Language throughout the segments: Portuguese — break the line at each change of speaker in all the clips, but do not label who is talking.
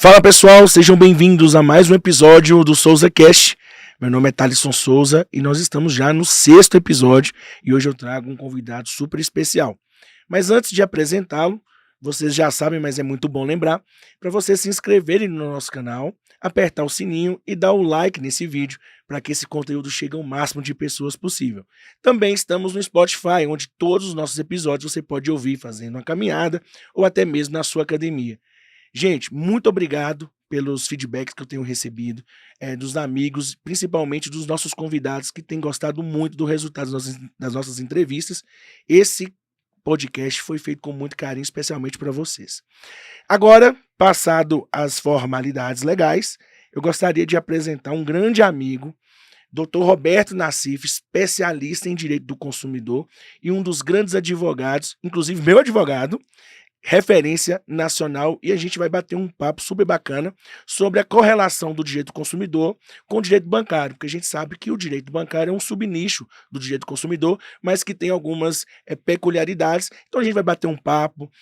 Fala pessoal, sejam bem-vindos a mais um episódio do Souza Cast. Meu nome é Thalisson Souza e nós estamos já no 6º episódio e hoje eu trago um convidado super especial. Mas antes de apresentá-lo, vocês já sabem, mas é muito bom lembrar, para vocês se inscreverem no nosso canal, apertar o sininho e dar o like nesse vídeo para que esse conteúdo chegue ao máximo de pessoas possível. Também estamos no Spotify, onde todos os nossos episódios você pode ouvir fazendo uma caminhada ou até mesmo na sua academia. Gente, muito obrigado pelos feedbacks que eu tenho recebido, dos amigos, principalmente dos nossos convidados que têm gostado muito do resultado das nossas entrevistas. Esse podcast foi feito com muito carinho, especialmente para vocês. Agora, passado as formalidades legais, eu gostaria de apresentar um grande amigo, Dr. Roberto Nassif, especialista em direito do consumidor e um dos grandes advogados, inclusive meu advogado, referência nacional, e a gente vai bater um papo super bacana sobre a correlação do direito do consumidor com o direito bancário, porque a gente sabe que o direito bancário é um subnicho do direito do consumidor, mas que tem algumas peculiaridades. Então a gente vai bater um papo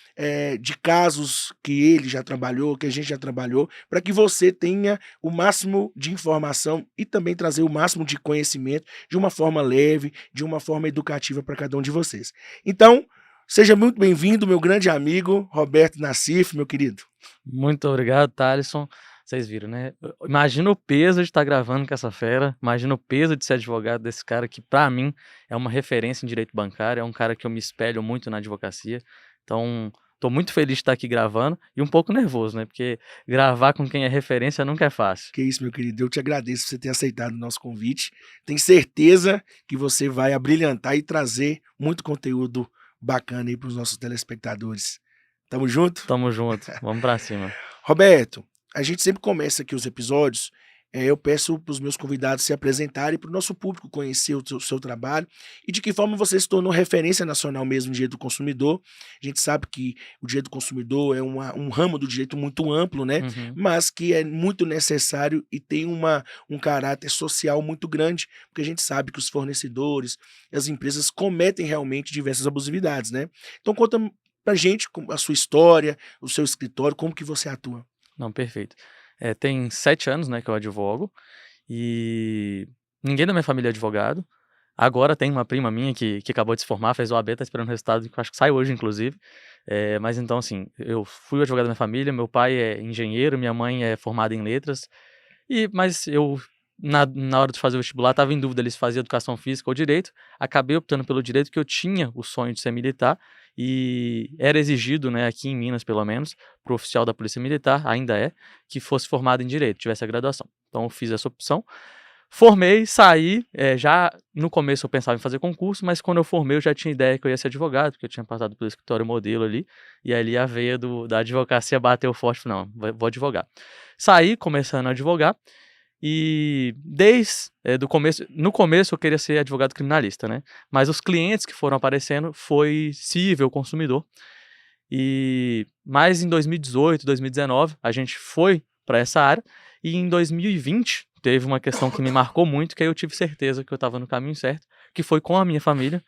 de casos que ele já trabalhou, que a gente já trabalhou, para que você tenha o máximo de informação e também trazer o máximo de conhecimento de uma forma leve, de uma forma educativa para cada um de vocês. Então, seja muito bem-vindo, meu grande amigo, Roberto Nassif, meu querido.
Muito obrigado, Thalisson. Vocês viram, né? Imagina o peso de estar gravando com essa fera, imagina o peso de ser advogado desse cara que, para mim, é uma referência em direito bancário, é um cara que eu me espelho muito na advocacia. Então, estou muito feliz de estar aqui gravando e um pouco nervoso, né? Porque gravar com quem é referência nunca é fácil.
Que isso, meu querido, eu te agradeço por você ter aceitado o nosso convite. Tenho certeza que você vai abrilhantar e trazer muito conteúdo bacana aí para os nossos telespectadores. Tamo junto?
Tamo junto, vamos pra cima.
Roberto, a gente sempre começa aqui os episódios, eu peço para os meus convidados se apresentarem, para o nosso público conhecer o seu trabalho e de que forma você se tornou referência nacional mesmo no direito do consumidor. A gente sabe que o direito do consumidor é um ramo do direito muito amplo, né?
Uhum.
Mas que é muito necessário e tem um caráter social muito grande, porque a gente sabe que os fornecedores, as empresas cometem realmente diversas abusividades, né? Então conta pra gente a sua história, o seu escritório, como que você atua.
Não, perfeito. Tem 7 anos, né, que eu advogo e ninguém da minha família é advogado. Agora tem uma prima minha que acabou de se formar, fez o AB, tá esperando o resultado, que eu acho que sai hoje, inclusive. Mas então, assim, eu fui o advogado da minha família, meu pai é engenheiro, minha mãe é formada em letras, mas eu, na hora de fazer o vestibular, estava em dúvida ali se fazia educação física ou direito. Acabei optando pelo direito, que eu tinha o sonho de ser militar e era exigido, né, aqui em Minas, pelo menos, para o oficial da Polícia Militar, ainda é, que fosse formado em direito, tivesse a graduação. Então eu fiz essa opção. Formei, saí, já no começo eu pensava em fazer concurso, mas quando eu formei eu já tinha ideia que eu ia ser advogado, porque eu tinha passado pelo escritório modelo ali, e ali a veia da advocacia bateu forte, falei, não, vou advogar. Saí começando a advogar, e do começo, no começo eu queria ser advogado criminalista, né? Mas os clientes que foram aparecendo foi cível, consumidor, mas em 2018, 2019 a gente foi para essa área, e em 2020 teve uma questão que me marcou muito, que aí eu tive certeza que eu estava no caminho certo, que foi com a minha família.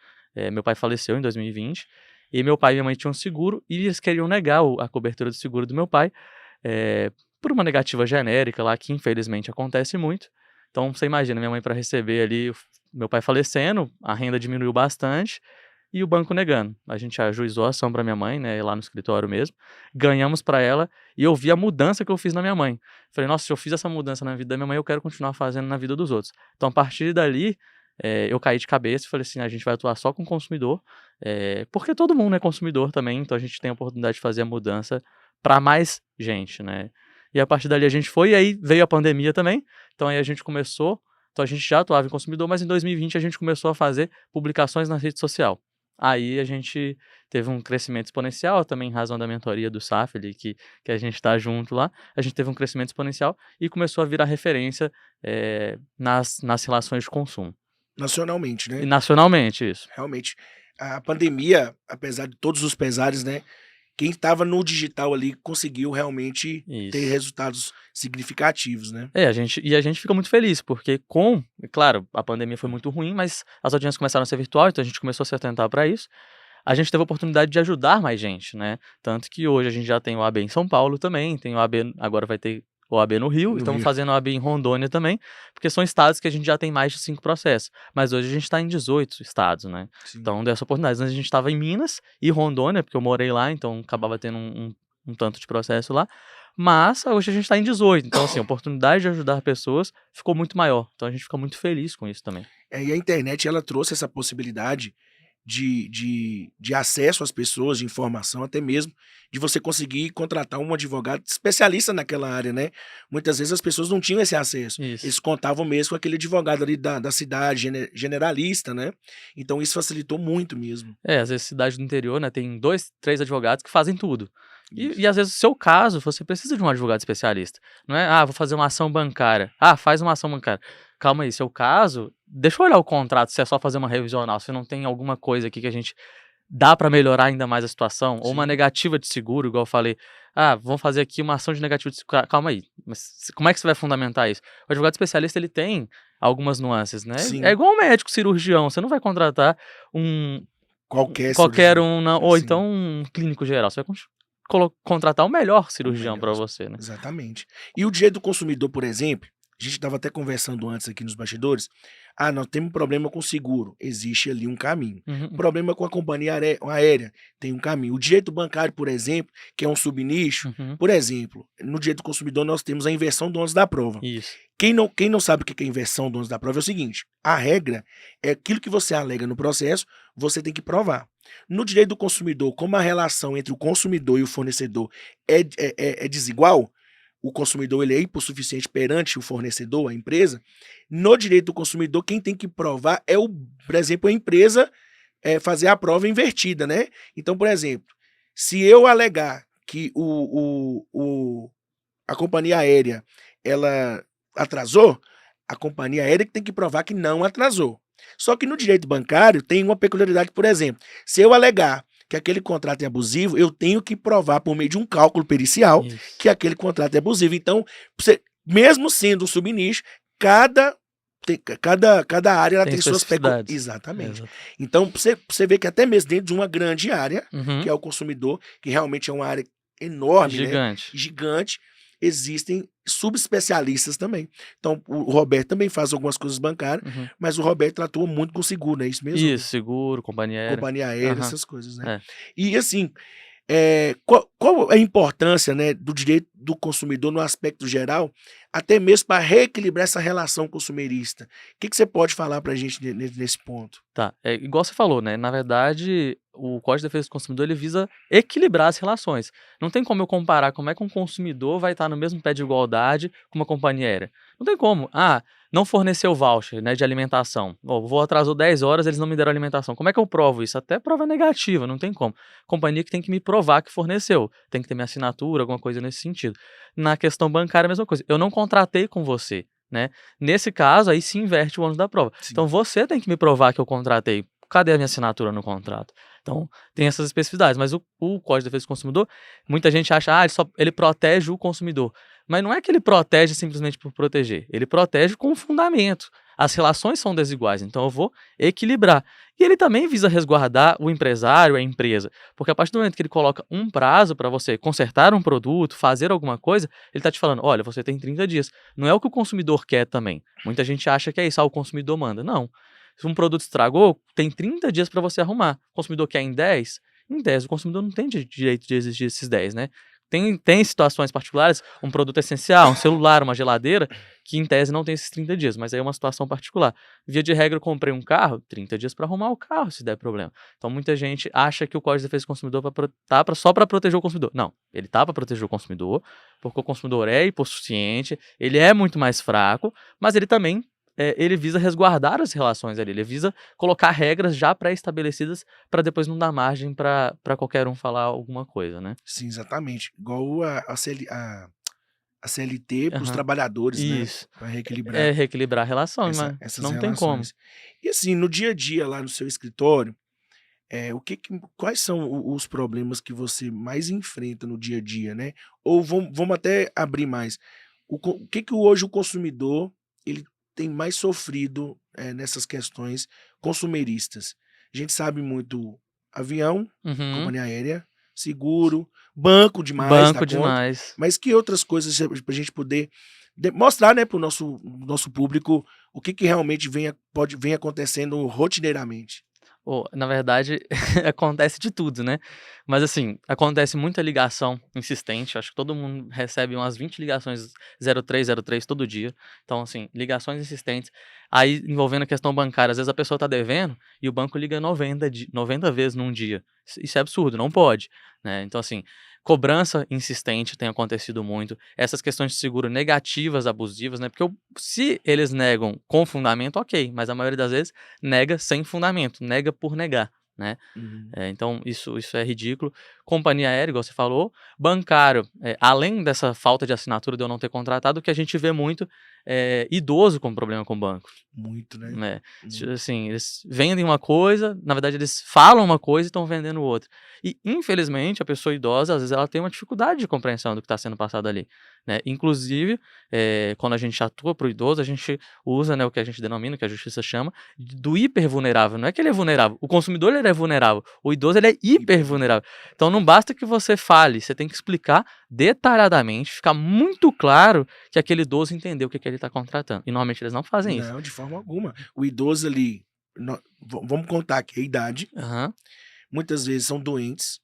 Meu pai faleceu em 2020, e meu pai e minha mãe tinham um seguro, e eles queriam negar a cobertura do seguro do meu pai, por uma negativa genérica lá, que infelizmente acontece muito. Então você imagina, minha mãe para receber ali, meu pai falecendo, a renda diminuiu bastante, e o banco negando. A gente ajuizou a ação para minha mãe, né, lá no escritório mesmo, ganhamos para ela, e eu vi a mudança que eu fiz na minha mãe. Falei, nossa, se eu fiz essa mudança na vida da minha mãe, eu quero continuar fazendo na vida dos outros. Então, a partir dali, eu caí de cabeça e falei assim, a gente vai atuar só com o consumidor, porque todo mundo é consumidor também, então a gente tem a oportunidade de fazer a mudança para mais gente, né. E a partir dali a gente foi, e aí veio a pandemia também, então aí a gente começou, então a gente já atuava em consumidor, mas em 2020 a gente começou a fazer publicações na rede social. Aí a gente teve um crescimento exponencial, também em razão da mentoria do SAF ali, que a gente está junto lá, a gente teve um crescimento exponencial e começou a virar referência nas relações de consumo.
Nacionalmente,
E
né?
nacionalmente, isso.
Realmente, a pandemia, apesar de todos os pesares, né? Quem estava no digital ali conseguiu realmente ter
Isso.
resultados significativos, né?
A gente fica muito feliz, porque claro, a pandemia foi muito ruim, mas as audiências começaram a ser virtual, então a gente começou a se atentar para isso. a gente teve a oportunidade de ajudar mais gente, né? Tanto que hoje a gente já tem o AB em São Paulo também, tem o AB, agora vai ter o AB no Rio,
No
estamos
Rio.
fazendo o AB em Rondônia também, porque são estados que a gente já tem mais de 5 processos. Mas hoje a gente está em 18 estados, né?
Sim.
Então dessa oportunidade. Antes a gente estava em Minas e Rondônia, porque eu morei lá, então acabava tendo um tanto de processo lá. Mas hoje a gente está em 18. Então, assim, a oportunidade de ajudar pessoas ficou muito maior. Então a gente fica muito feliz com isso também.
E a internet, ela trouxe essa possibilidade de acesso às pessoas, de informação, até mesmo de você conseguir contratar um advogado especialista naquela área, né? Muitas vezes as pessoas não tinham esse acesso.
Isso.
Eles contavam mesmo com aquele advogado ali da cidade, generalista, né? Então isso facilitou muito mesmo.
Às vezes cidade do interior, né, tem 2, 3 advogados que fazem tudo.
Isso.
E às vezes o seu caso, você precisa de um advogado especialista. Não é, vou fazer uma ação bancária. Faz uma ação bancária. Calma aí, seu caso, deixa eu olhar o contrato, se é só fazer uma revisional, se não tem alguma coisa aqui que a gente dá para melhorar ainda mais a situação, ou uma
Sim.
negativa de seguro, igual eu falei. Vamos fazer aqui uma ação de negativa de seguro. Calma aí, mas como é que você vai fundamentar isso? O advogado especialista, ele tem algumas nuances, né?
Sim.
É igual um médico cirurgião, você não vai contratar
Qualquer
qualquer
cirurgião.
um, ou
Sim.
então um clínico geral. Você vai contratar o melhor cirurgião para você, né?
Exatamente. E o direito do consumidor, por exemplo, a gente estava até conversando antes aqui nos bastidores. Nós temos um problema com o seguro. Existe ali um caminho.
Uhum.
Problema com a companhia aérea. Tem um caminho. O direito bancário, por exemplo, que é um subnicho.
Uhum.
Por exemplo, no direito do consumidor nós temos a inversão do ônus da prova.
Isso.
Quem não sabe o que é inversão do ônus da prova é o seguinte: a regra é aquilo que você alega no processo, você tem que provar. No direito do consumidor, como a relação entre o consumidor e o fornecedor é desigual, o consumidor ele é hipossuficiente perante o fornecedor, a empresa. No direito do consumidor, quem tem que provar é, por exemplo, a empresa fazer a prova invertida, né? Então, por exemplo, se eu alegar que a companhia aérea ela atrasou, a companhia aérea que tem que provar que não atrasou. Só que no direito bancário tem uma peculiaridade, por exemplo, se eu alegar que aquele contrato é abusivo, eu tenho que provar por meio de um cálculo pericial
Isso.
que aquele contrato é abusivo. Então, mesmo sendo um subnicho, cada área ela tem suas
especificidades.
Exatamente.
Exato.
Então, você vê que até mesmo dentro de uma grande área,
Uhum.
que é o consumidor, que realmente é uma área enorme,
Gigante.
né? Gigante, existem subespecialistas também. Então, o Roberto também faz algumas coisas bancárias,
Uhum.
mas o Roberto atua muito com seguro, não é isso mesmo?
Isso, seguro, companhia aérea.
Companhia aérea,
Aham.
essas coisas, né?
É.
E assim, qual a importância, né, do direito do consumidor no aspecto geral, até mesmo para reequilibrar essa relação consumerista? O que você pode falar para a gente nesse ponto?
Tá, igual você falou, né, na verdade, o Código de Defesa do Consumidor, ele visa equilibrar as relações. Não tem como eu comparar como é que um consumidor vai estar no mesmo pé de igualdade com uma companhia aérea. Não tem como. Não forneceu voucher, né, de alimentação. O voo atrasou 10 horas, eles não me deram alimentação. Como é que eu provo isso? Até prova negativa, não tem como. Companhia que tem que me provar que forneceu. Tem que ter minha assinatura, alguma coisa nesse sentido. Na questão bancária, a mesma coisa. Eu não contratei com você, né? Nesse caso, aí se inverte o ônus da prova.
Sim.
Então, você tem que me provar que eu contratei. Cadê a minha assinatura no contrato? Então, tem essas especificidades. Mas o Código de Defesa do Consumidor, muita gente acha, ele protege o consumidor. Mas não é que ele protege simplesmente por proteger. Ele protege com fundamento. As relações são desiguais, então eu vou equilibrar. E ele também visa resguardar o empresário, a empresa. Porque a partir do momento que ele coloca um prazo para você consertar um produto, fazer alguma coisa, ele está te falando, olha, você tem 30 dias. Não é o que o consumidor quer também. Muita gente acha que é isso, o consumidor manda. Não. Se um produto estragou, tem 30 dias para você arrumar. O consumidor quer em 10? Em 10, o consumidor não tem direito de exigir esses 10, né? Tem situações particulares, um produto essencial, um celular, uma geladeira, que em tese não tem esses 30 dias, mas aí é uma situação particular. Via de regra, eu comprei um carro, 30 dias para arrumar o carro, se der problema. Então muita gente acha que o Código de Defesa do Consumidor só para proteger o consumidor. Não, ele tá para proteger o consumidor, porque o consumidor é hipossuficiente, ele é muito mais fraco, mas ele também ele visa resguardar as relações ali, ele visa colocar regras já pré-estabelecidas para depois não dar margem para qualquer um falar alguma coisa, né?
Sim, exatamente. Igual a CLT para os
Aham.
trabalhadores, né?
Isso.
Para reequilibrar
Reequilibrar a relação, mas
essas
não tem como.
relações. E assim, no dia a dia lá no seu escritório, quais são os problemas que você mais enfrenta no dia a dia, né? Ou vamos até abrir mais. O que hoje o consumidor ele tem mais sofrido nessas questões consumeristas? A gente sabe muito avião,
Uhum.
companhia aérea, seguro, banco demais da
Banco
conta.
demais.
Mas que outras coisas pra gente poder mostrar, né, pro nosso público o que realmente vem acontecendo rotineiramente.
Na verdade, acontece de tudo, né? Mas assim, acontece muita ligação insistente. Acho que todo mundo recebe umas 20 ligações 0303 todo dia. Então, assim, ligações insistentes. Aí, envolvendo a questão bancária, às vezes a pessoa tá devendo e o banco liga 90 vezes num dia. Isso é absurdo, não pode, né? Então, assim, cobrança insistente tem acontecido muito. Essas questões de seguro negativas, abusivas, né? Porque se eles negam com fundamento, ok. Mas a maioria das vezes nega sem fundamento, nega por negar, né?
Uhum.
Então isso é ridículo. Companhia aérea, igual você falou, bancário, além dessa falta de assinatura de eu não ter contratado, o que a gente vê muito é idoso com problema com banco,
Muito, né?
né?
Muito.
Assim, eles vendem uma coisa, na verdade eles falam uma coisa e estão vendendo outra. E infelizmente a pessoa idosa, às vezes ela tem uma dificuldade de compreensão do que está sendo passado ali, né? Inclusive, quando a gente atua para o idoso, a gente usa, né, o que a gente denomina, que a justiça chama, do hipervulnerável. Não é que ele é vulnerável, o consumidor ele é vulnerável, o idoso ele é hipervulnerável. Então não basta que você fale, você tem que explicar detalhadamente, ficar muito claro que aquele idoso entendeu o que ele está contratando. E normalmente eles não fazem isso.
Não, de forma alguma. O idoso ali, vamos contar aqui a idade,
Aham.
muitas vezes são doentes,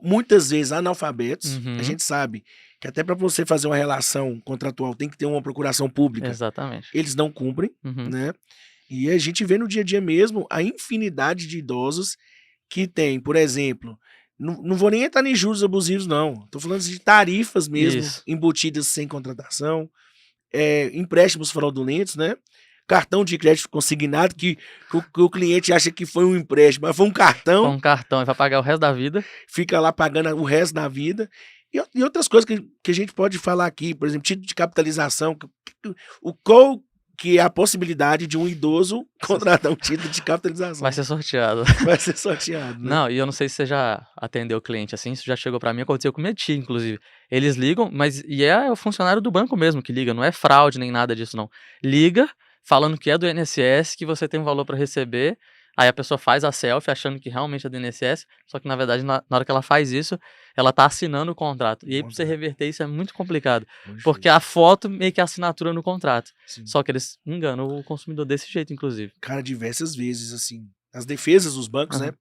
muitas vezes analfabetos. A
Uhum.
gente sabe que até para você fazer uma relação contratual tem que ter uma procuração pública.
Exatamente.
Eles não cumprem,
Uhum.
né? E a gente vê no dia a dia mesmo a infinidade de idosos que tem, por exemplo, não vou nem entrar em juros abusivos, não. Tô falando de tarifas mesmo
Isso.
embutidas sem contratação, empréstimos fraudulentos, né? Cartão de crédito consignado que o cliente acha que foi um empréstimo, mas foi um
Com
cartão,
um cartão e vai pagar o resto da vida.
fica lá pagando o resto da vida. E outras coisas que a gente pode falar aqui, por exemplo, título de capitalização, qual que é a possibilidade de um idoso contratar um título de capitalização?
Vai ser sorteado.
Vai ser sorteado, né?
Não, e eu não sei se você já atendeu o cliente assim, isso já chegou pra mim, aconteceu com minha tia, inclusive. Eles ligam, mas é o funcionário do banco mesmo que liga, não é fraude nem nada disso não. Liga falando que é do INSS, que você tem um valor pra receber, aí a pessoa faz a selfie achando que realmente é do INSS, só que na verdade na hora que ela faz isso, ela tá assinando o contrato. E aí pra você reverter isso é muito complicado,
Muito
porque
difícil.
a foto meio que é a assinatura no contrato.
Sim.
Só que eles enganam o consumidor desse jeito, inclusive.
Cara, diversas vezes, assim, as defesas dos bancos, né?
Aham.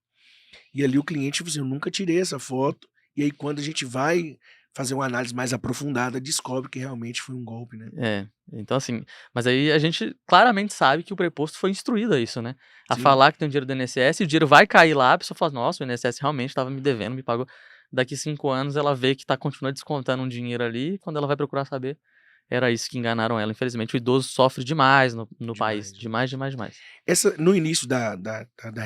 E ali o cliente, tipo assim, eu nunca tirei essa foto. E aí, quando a gente vai fazer uma análise mais aprofundada, descobre que realmente foi um golpe, né?
Então assim, mas aí a gente claramente sabe que o preposto foi instruído a isso, né? A
Sim.
falar que tem o dinheiro do INSS e o dinheiro vai cair lá, a pessoa fala, nossa, o INSS realmente estava me devendo, me pagou. Daqui 5 anos ela vê que continua descontando um dinheiro ali, e quando ela vai procurar saber, era isso que enganaram ela. Infelizmente, o idoso sofre demais no país. Demais, demais, demais.
No início da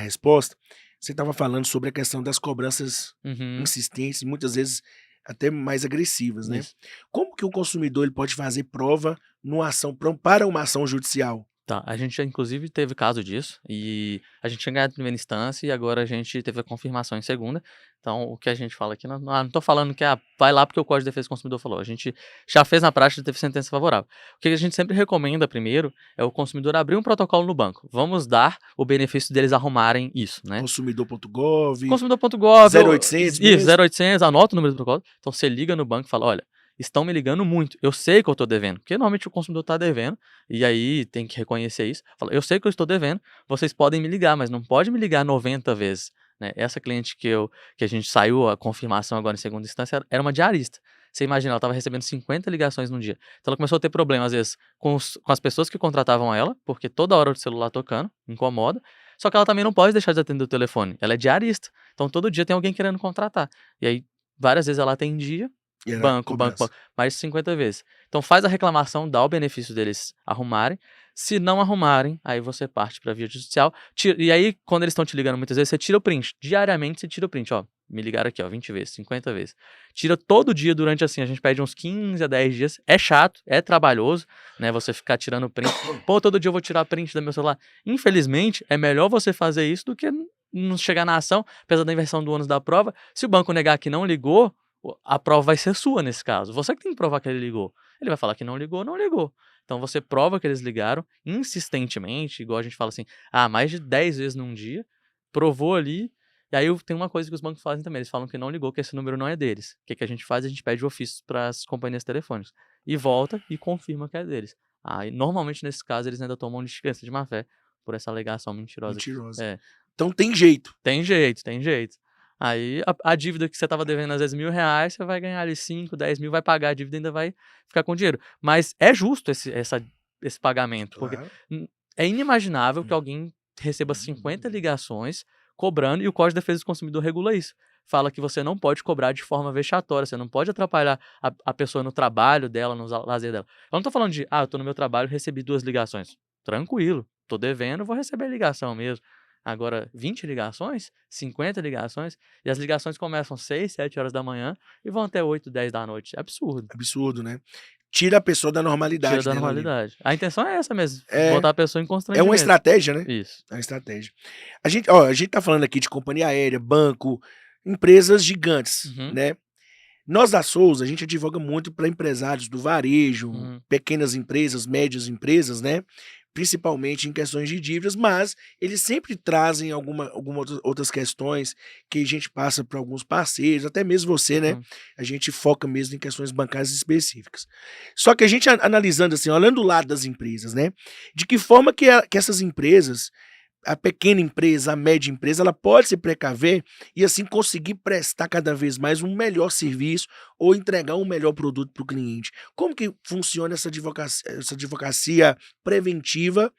resposta, você estava falando sobre a questão das cobranças
Uhum,
insistentes, muitas vezes até mais agressivas, né?
isso.
Como que o consumidor ele pode fazer prova para uma ação judicial?
Tá, a gente já inclusive teve caso disso, e a gente tinha ganhado em primeira instância e agora a gente teve a confirmação em segunda. Então, o que a gente fala aqui, não tô falando que vai lá porque o Código de Defesa do Consumidor falou. A gente já fez na prática e teve sentença favorável. O que a gente sempre recomenda primeiro é o consumidor abrir um protocolo no banco. Vamos dar o benefício deles arrumarem isso, né?
Consumidor.gov,
Consumidor.gov,
0800
isso,
mesmo?
0800, anota o número do protocolo. Então, você liga no banco e fala, olha, estão me ligando muito, eu sei que eu tô devendo, porque normalmente o consumidor tá devendo, e aí tem que reconhecer isso. Fala, eu sei que eu estou devendo, vocês podem me ligar, mas não pode me ligar 90 vezes, né? Essa cliente que a gente saiu a confirmação agora em segunda instância era uma diarista. Você imagina, ela estava recebendo 50 ligações no dia. Então ela começou a ter problema, às vezes, com as pessoas que contratavam ela, porque toda hora o celular tocando, incomoda. Só que ela também não pode deixar de atender o telefone. Ela é diarista. Então todo dia tem alguém querendo contratar. E aí, várias vezes ela atendia,
E era
banco,
cobrança.
mais de 50 vezes. Então faz a reclamação, dá o benefício deles arrumarem. Se não arrumarem, aí você parte para via judicial. E aí, quando eles estão te ligando muitas vezes, você tira o print. Diariamente você tira o print, ó. Me ligaram aqui, ó, 20 vezes, 50 vezes. Tira todo dia durante assim, a gente pede uns 15 a 10 dias. É chato, é trabalhoso, né? Você ficar tirando print. Pô, todo dia eu vou tirar print do meu celular. Infelizmente, é melhor você fazer isso do que não chegar na ação, apesar da inversão do ônus da prova. Se o banco negar que não ligou, a prova vai ser sua nesse caso. Você que tem que provar que ele ligou. Ele vai falar que não ligou, não ligou. Então você prova que eles ligaram insistentemente, igual a gente fala assim, mais de 10 vezes num dia, provou ali, E aí tem uma coisa que os bancos fazem também, eles falam que não ligou, que esse número não é deles. O que, que a gente faz? A gente pede ofícios para as companhias telefônicas. E volta e confirma que é deles. Aí, normalmente, nesse caso, eles ainda tomam litigância de má-fé por essa alegação mentirosa.
Mentirosa.
É,
Então tem jeito.
tem jeito, tem jeito. Aí a dívida que você estava devendo às vezes R$ 1.000, você vai ganhar ali 5, 10 mil, vai pagar a dívida e ainda vai ficar com dinheiro. Mas é justo esse pagamento, porque
Claro.
é inimaginável que alguém receba 50 ligações cobrando, e o Código de Defesa do Consumidor regula isso. Fala que você não pode cobrar de forma vexatória, você não pode atrapalhar a pessoa no trabalho dela, no lazer dela. Eu não tô falando de, eu tô no meu trabalho, recebi 2 ligações. Tranquilo, tô devendo, vou receber ligação mesmo. Agora, 20 ligações, 50 ligações, e as ligações começam 6, 7 horas da manhã e vão até 8, 10 da noite. É absurdo.
Absurdo, né? Tira a pessoa da normalidade
Tira da
dela ali.
normalidade. A intenção é essa mesmo,
É.
botar a pessoa em
É
constrangimento.
uma estratégia, né?
Isso.
É uma estratégia. A gente tá falando aqui de companhia aérea, banco, empresas gigantes,
Uhum.
né? Nós da Souza, a gente advoga muito para empresários do varejo, pequenas empresas, médias empresas, né? Principalmente em questões de dívidas, mas eles sempre trazem algumas outras questões que a gente passa para alguns parceiros, até mesmo você, né?
Uhum.
A gente foca mesmo em questões bancárias específicas. Só que a gente analisando assim, olhando do lado das empresas, né? De que forma que essas empresas, a pequena empresa, a média empresa, ela pode se precaver e assim conseguir prestar cada vez mais um melhor serviço ou entregar um melhor produto para o cliente. Como que funciona essa advocacia preventiva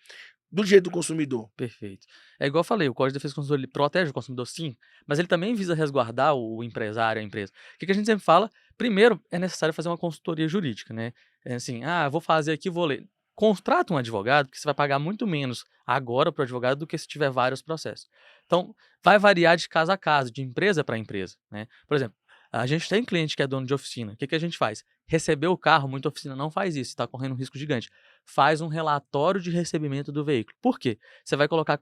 do direito do consumidor?
Perfeito. É igual eu falei, o Código de Defesa do Consumidor ele protege o consumidor, sim, mas ele também visa resguardar o empresário, a empresa. O que a gente sempre fala? Primeiro, é necessário fazer uma consultoria jurídica, né? É assim, vou fazer aqui, vou ler. Contrata um advogado, que você vai pagar muito menos agora para o advogado do que se tiver vários processos. Então, vai variar de caso a caso, de empresa para empresa, né? Por exemplo, a gente tem cliente que é dono de oficina. O que a gente faz? Recebeu o carro, muita oficina não faz isso, está correndo um risco gigante. Faz um relatório de recebimento do veículo. Por quê? Você vai colocar,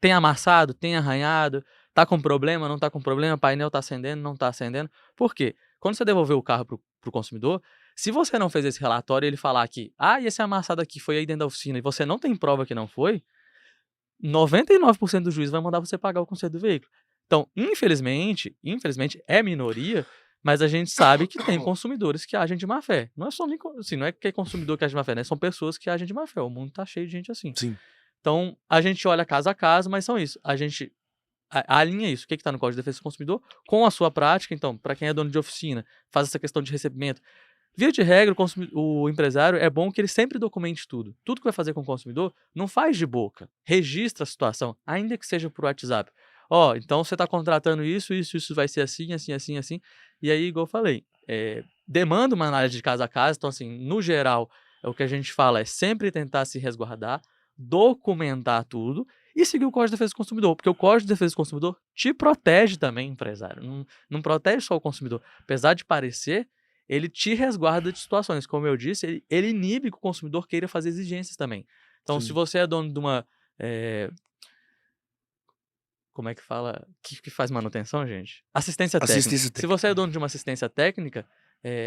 tem amassado, tem arranhado, tá com problema, não tá com problema, painel tá acendendo, não tá acendendo. Por quê? Quando você devolver o carro pro consumidor, se você não fez esse relatório e ele falar que, e esse amassado aqui foi aí dentro da oficina e você não tem prova que não foi, 99% do juiz vai mandar você pagar o conserto do veículo. Então, infelizmente é minoria, mas a gente sabe que tem consumidores que agem de má fé. Não é só assim, não é que é consumidor que age de má fé, né? São pessoas que agem de má fé. O mundo tá cheio de gente assim.
Sim.
Então, a gente olha caso a caso, mas são isso. A gente alinha isso, o que está no Código de Defesa do Consumidor, com a sua prática. Então, para quem é dono de oficina, faz essa questão de recebimento. Via de regra, o empresário é bom que ele sempre documente tudo. Tudo que vai fazer com o consumidor, não faz de boca. Registra a situação, ainda que seja por WhatsApp. Então você está contratando isso vai ser assim, assim, assim, assim. E aí, igual eu falei, demanda uma análise de caso a caso. Então, assim, no geral, o que a gente fala é sempre tentar se resguardar, documentar tudo e seguir o Código de Defesa do Consumidor, porque o Código de Defesa do Consumidor te protege também, empresário. Não protege só o consumidor. Apesar de parecer, ele te resguarda de situações. Como eu disse, ele inibe que o consumidor queira fazer exigências também. Então, se você é dono de uma... como é que fala? Que faz manutenção, gente? Assistência técnica. Se você é dono de uma assistência técnica,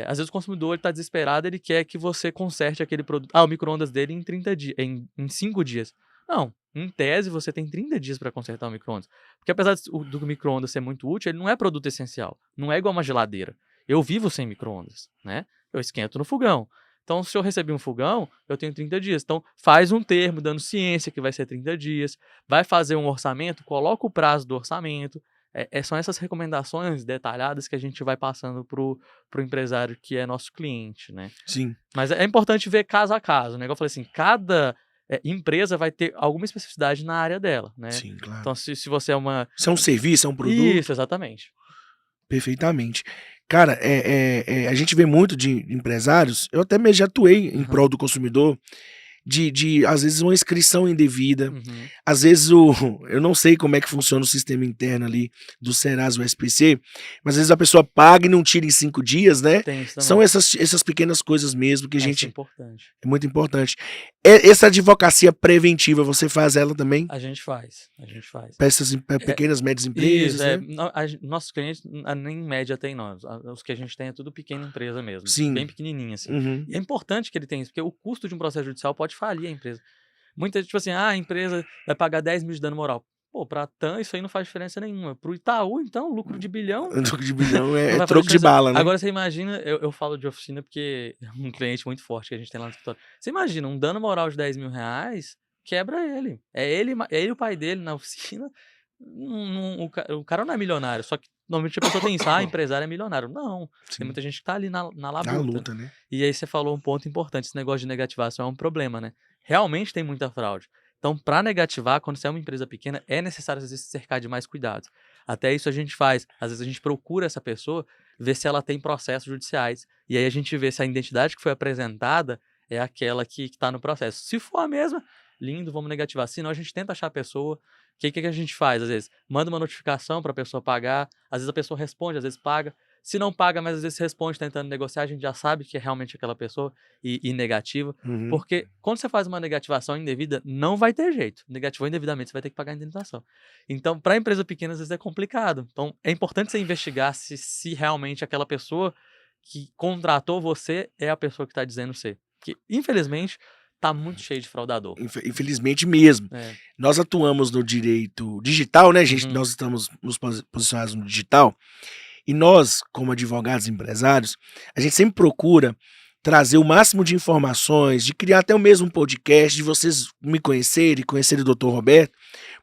às vezes o consumidor está desesperado, ele quer que você conserte aquele produto. O micro-ondas dele em 30 dias, em 5 dias. Não, em tese você tem 30 dias para consertar o micro-ondas. Porque apesar do micro-ondas ser muito útil, ele não é produto essencial. Não é igual uma geladeira. Eu vivo sem micro-ondas, né? Eu esquento no fogão. Então, se eu receber um fogão, eu tenho 30 dias. Então, faz um termo dando ciência que vai ser 30 dias. Vai fazer um orçamento, coloca o prazo do orçamento. São essas recomendações detalhadas que a gente vai passando pro empresário que é nosso cliente, né?
Sim.
Mas é importante ver caso a caso, né? Igual eu falei assim, cada empresa vai ter alguma especificidade na área dela, né?
Sim, claro.
Então, se você é uma...
Se é um serviço, é um produto...
Isso, exatamente.
Perfeitamente. Cara, a gente vê muito de empresários, eu até mesmo já atuei em prol do consumidor, de às vezes uma inscrição indevida, às vezes eu não sei como é que funciona o sistema interno ali do Serasa, o SPC, mas às vezes a pessoa paga e não tira em 5 dias, né?
Tem isso também.
São essas pequenas coisas mesmo que a gente...
Isso é importante.
É muito importante. Essa advocacia preventiva, você faz ela também?
A gente faz.
Para essas pequenas, médias empresas,
Isso,
né?
Nossos clientes, nem média tem nós. Os que a gente tem é tudo pequena empresa mesmo.
Sim.
Bem pequenininha, assim.
Uhum.
E é importante que ele tenha isso, porque o custo de um processo judicial pode falir a empresa. Muita gente, tipo assim, a empresa vai pagar 10 mil de dano moral. Pô, pra TAM isso aí não faz diferença nenhuma. Pro Itaú, então, lucro de bilhão,
Troco de bilhão
não
é
vai fazer
troco de
diferença.
bala, né?
Agora você imagina, eu falo de oficina porque é um cliente muito forte que a gente tem lá no escritório. Você imagina, um dano moral de 10 mil reais, quebra ele. É ele e o pai dele na oficina. O cara não é milionário, só que normalmente a pessoa tem isso, empresário é milionário. Não, tem
Sim,
muita gente que tá ali na
na
labuta.
luta, né?
E aí você falou um ponto importante, esse negócio de negativação é um problema, né? Realmente tem muita fraude. Então, para negativar, quando você é uma empresa pequena, é necessário às vezes se cercar de mais cuidados. Até isso a gente faz. Às vezes a gente procura essa pessoa, ver se ela tem processos judiciais. E aí a gente vê se a identidade que foi apresentada é aquela que está no processo. Se for a mesma, lindo, vamos negativar. Se não, a gente tenta achar a pessoa. O que a gente faz? Às vezes, manda uma notificação para a pessoa pagar. Às vezes a pessoa responde, às vezes paga. Se não paga, mas às vezes responde tentando negociar, a gente já sabe que é realmente aquela pessoa e negativa.
Uhum.
Porque quando você faz uma negativação indevida, não vai ter jeito. Negativou indevidamente, você vai ter que pagar a indenização. Então, para empresa pequena, às vezes é complicado. Então, é importante você investigar se realmente aquela pessoa que contratou você é a pessoa que está dizendo ser. Porque, infelizmente, tá muito cheio de fraudador.
Infelizmente mesmo.
É.
Nós atuamos no direito digital, né, gente?
Uhum.
Nós estamos nos posicionados no digital. E nós, como advogados e empresários, a gente sempre procura trazer o máximo de informações, de criar até o mesmo podcast, de vocês me conhecerem, conhecerem o Dr. Roberto,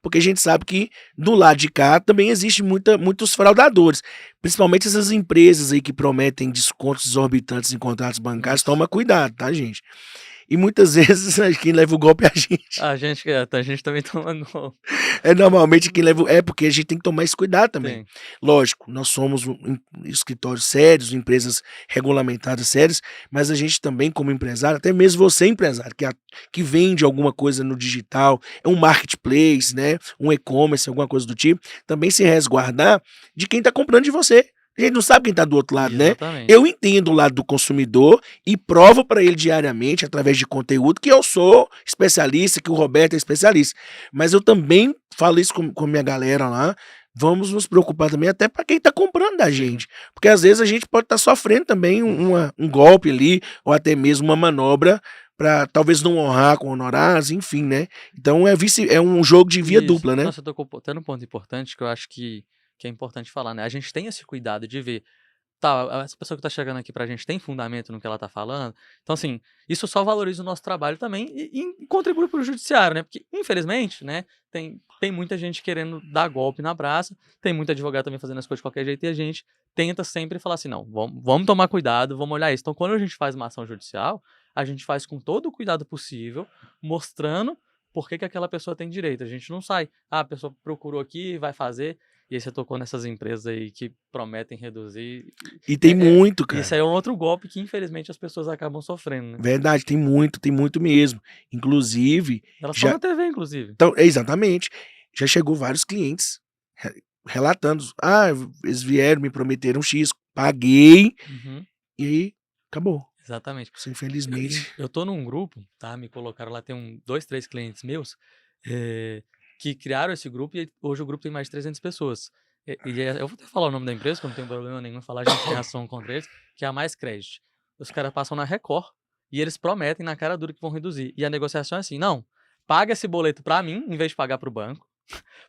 porque a gente sabe que do lado de cá também existe muitos fraudadores, principalmente essas empresas aí que prometem descontos exorbitantes em contratos bancários. Toma cuidado, tá, gente? E muitas vezes quem leva o golpe é a gente.
A gente também toma golpe.
É normalmente quem leva. É porque a gente tem que tomar esse cuidado também.
Sim.
Lógico, nós somos escritórios sérios, empresas regulamentadas sérias, mas a gente também, como empresário, até mesmo você, empresário, que vende alguma coisa no digital, é um marketplace, né? Um e-commerce, alguma coisa do tipo, também se resguardar de quem está comprando de você. A gente não sabe quem está do outro lado, né?
Exatamente.
Eu entendo o lado do consumidor e provo para ele diariamente, através de conteúdo, que eu sou especialista, que o Roberto é especialista. Mas eu também falo isso com a minha galera lá. Vamos nos preocupar também até para quem está comprando da gente. Porque às vezes a gente pode estar sofrendo também um golpe ali, ou até mesmo uma manobra para talvez não honrar com honorários, enfim, né? Então é um jogo de via
Isso.
dupla, né?
Nossa, eu tô tendo um ponto importante que eu acho que é importante falar, né? A gente tem esse cuidado de ver, tá, essa pessoa que tá chegando aqui pra gente tem fundamento no que ela tá falando. Então, assim, isso só valoriza o nosso trabalho também e contribui pro judiciário, né? Porque, infelizmente, né, tem muita gente querendo dar golpe na praça, tem muito advogado também fazendo as coisas de qualquer jeito e a gente tenta sempre falar assim, não, vamos tomar cuidado, vamos olhar isso. Então, quando a gente faz uma ação judicial, a gente faz com todo o cuidado possível, mostrando por que aquela pessoa tem direito. A gente não sai, a pessoa procurou aqui, vai fazer. E aí você tocou nessas empresas aí que prometem reduzir.
E tem muito, cara.
Isso aí é um outro golpe que, infelizmente, as pessoas acabam sofrendo, né?
Verdade, tem muito mesmo. Inclusive.
Elas estão na TV, inclusive.
Então, exatamente. Já chegou vários clientes relatando. Eles vieram, me prometeram X, paguei
Uhum.
e aí acabou.
Exatamente.
Isso, infelizmente.
Eu tô num grupo, tá? Me colocaram lá, tem 2, 3 clientes meus que criaram esse grupo e hoje o grupo tem mais de 300 pessoas. Eu vou até falar o nome da empresa, que eu não tenho problema nenhum em falar, a gente tem ação contra eles, que é a Mais Crédito. Os caras passam na Record e eles prometem na cara dura que vão reduzir. E a negociação é assim, não, paga esse boleto pra mim, em vez de pagar pro banco.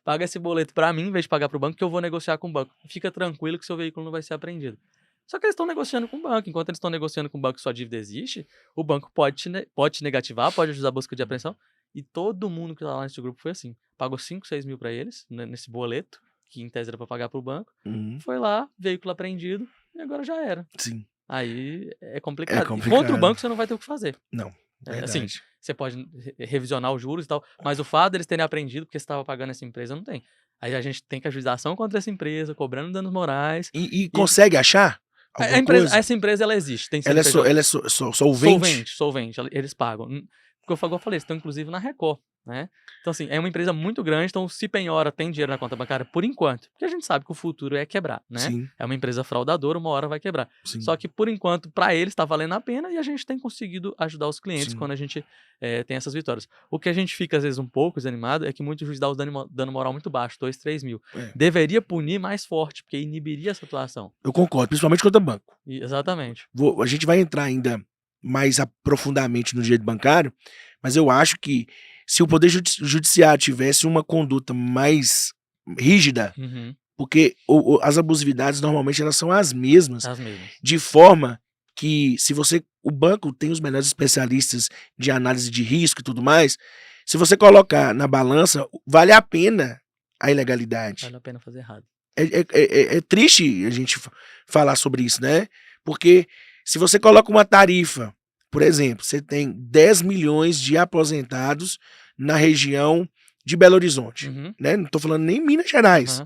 Paga esse boleto pra mim, em vez de pagar pro banco, que eu vou negociar com o banco. Fica tranquilo que seu veículo não vai ser apreendido. Só que eles estão negociando com o banco. Enquanto eles estão negociando com o banco que sua dívida existe, o banco pode te negativar, pode ajudar a busca de apreensão. E todo mundo que tá lá nesse grupo foi assim. Pagou 5, 6 mil pra eles, nesse boleto, que em tese era pra pagar pro banco.
Uhum.
Foi lá, veículo apreendido, e agora já era.
Sim.
Aí é complicado.
É complicado.
E contra o banco você não vai ter o que fazer.
Não.
Assim, você pode revisionar os juros e tal, mas o fato deles terem apreendido porque você estava pagando essa empresa, não tem. Aí a gente tem que ajuizar ação contra essa empresa, cobrando danos morais.
E consegue achar?
Essa empresa, ela existe. Tem
ela é solvente?
Solvente. Eles pagam. Porque eu falei, estão inclusive na Record, né? Então, assim, é uma empresa muito grande, então se penhora, tem dinheiro na conta bancária por enquanto. Porque a gente sabe que o futuro é quebrar, né?
Sim.
É uma empresa fraudadora, uma hora vai quebrar.
Sim.
Só que, por enquanto, para eles está valendo a pena e a gente tem conseguido ajudar os clientes quando a gente tem essas vitórias. O que a gente fica, às vezes, um pouco desanimado é que muitos juízes dão dano moral muito baixo, 2, 3 mil. Deveria punir mais forte, porque inibiria essa atuação.
Eu concordo, principalmente contra banco.
Exatamente.
A gente vai entrar ainda mais aprofundadamente no direito bancário, mas eu acho que se o Poder Judiciário tivesse uma conduta mais rígida, porque as abusividades normalmente elas são as mesmas, de forma que o banco tem os melhores especialistas de análise de risco e tudo mais, se você colocar na balança, vale a pena a ilegalidade.
Vale a pena fazer errado.
É triste a gente falar sobre isso, né? Porque se você coloca uma tarifa, por exemplo, você tem 10 milhões de aposentados na região de Belo Horizonte, né? Não estou falando nem Minas Gerais.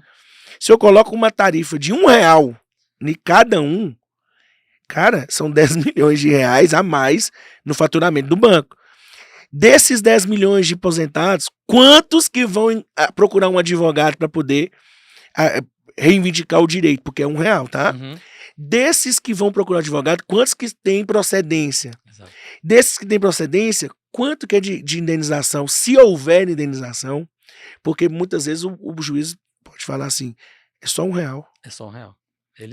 Se eu coloco uma tarifa de R$1 em cada um, cara, são 10 milhões de reais a mais no faturamento do banco. Desses 10 milhões de aposentados, quantos que vão procurar um advogado para poder reivindicar o direito? Porque é R$1, tá? Desses que vão procurar advogado, quantos que têm procedência? Exato. Desses que têm procedência, quanto que é de indenização? Se houver indenização, porque muitas vezes o juiz pode falar assim, é só R$1.
É só R$1.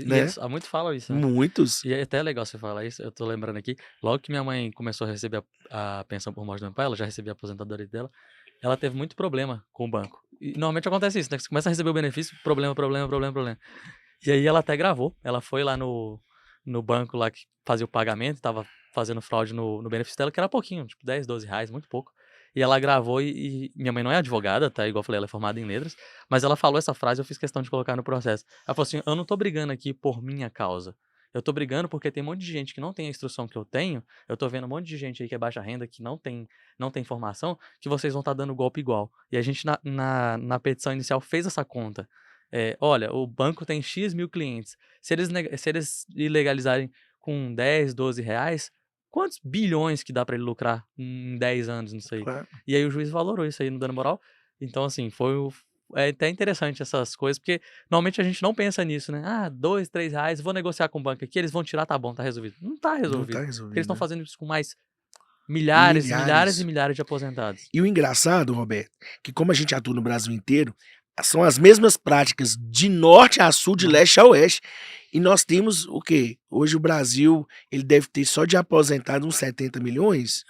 Né?
Há muito falam isso, né?
Muitos.
E é até legal você falar isso, eu tô lembrando aqui, logo que minha mãe começou a receber a pensão por morte do meu pai, ela já recebia a aposentadoria dela, ela teve muito problema com o banco. E normalmente acontece isso, né? Você começa a receber o benefício, problema. E aí ela até gravou, ela foi lá no banco lá que fazia o pagamento, tava fazendo fraude no benefício dela, que era pouquinho, tipo 10, 12 reais, muito pouco. E ela gravou e minha mãe não é advogada, tá? Igual eu falei, ela é formada em letras, mas ela falou essa frase, eu fiz questão de colocar no processo. Ela falou assim, eu não tô brigando aqui por minha causa. Eu tô brigando porque tem um monte de gente que não tem a instrução que eu tenho, eu tô vendo um monte de gente aí que é baixa renda, que não tem informação, que vocês vão estar dando golpe igual. E a gente na petição inicial fez essa conta. Olha, o banco tem X mil clientes. Se eles ilegalizarem com 10, 12 reais, quantos bilhões que dá pra ele lucrar em 10 anos nisso aí?
Claro.
E aí o juiz valorou isso aí no dano moral. Então, assim, é até interessante essas coisas, porque normalmente a gente não pensa nisso, né? Ah, 2, 3 reais, vou negociar com o banco aqui, eles vão tirar, tá bom, tá resolvido. Não tá resolvido. Porque eles estão fazendo isso com mais milhares e milhares de aposentados.
E o engraçado, Roberto, que como a gente atua no Brasil inteiro, são as mesmas práticas de norte a sul, de leste a oeste. E nós temos o quê? Hoje o Brasil, ele deve ter só de aposentado uns 70 milhões.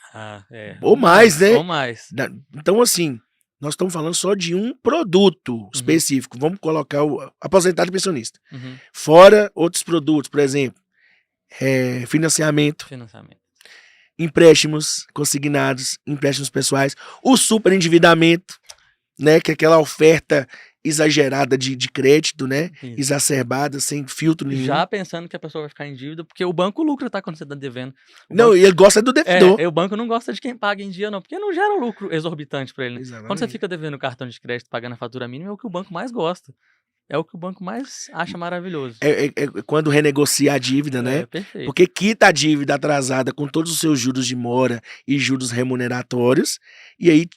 Ou mais, né?
Ou mais.
Então, assim, nós estamos falando só de um produto específico. Vamos colocar o aposentado e pensionista. Fora outros produtos, por exemplo, financiamento. Empréstimos consignados, empréstimos pessoais, o superendividamento, né, que é aquela oferta exagerada de crédito, né, exacerbada, sem filtro nenhum.
Já pensando que a pessoa vai ficar em dívida, porque o banco lucra, tá, quando você tá devendo.
Não, e ele gosta do devedor.
O banco não gosta de quem paga em dia, não, porque não gera lucro exorbitante pra ele, né?
Exatamente.
Quando você fica devendo cartão de crédito, pagando a fatura mínima, é o que o banco mais gosta. É o que o banco mais acha maravilhoso.
É quando renegocia a dívida, né?
Perfeito.
Porque quita a dívida atrasada com todos os seus juros de mora e juros remuneratórios, e aí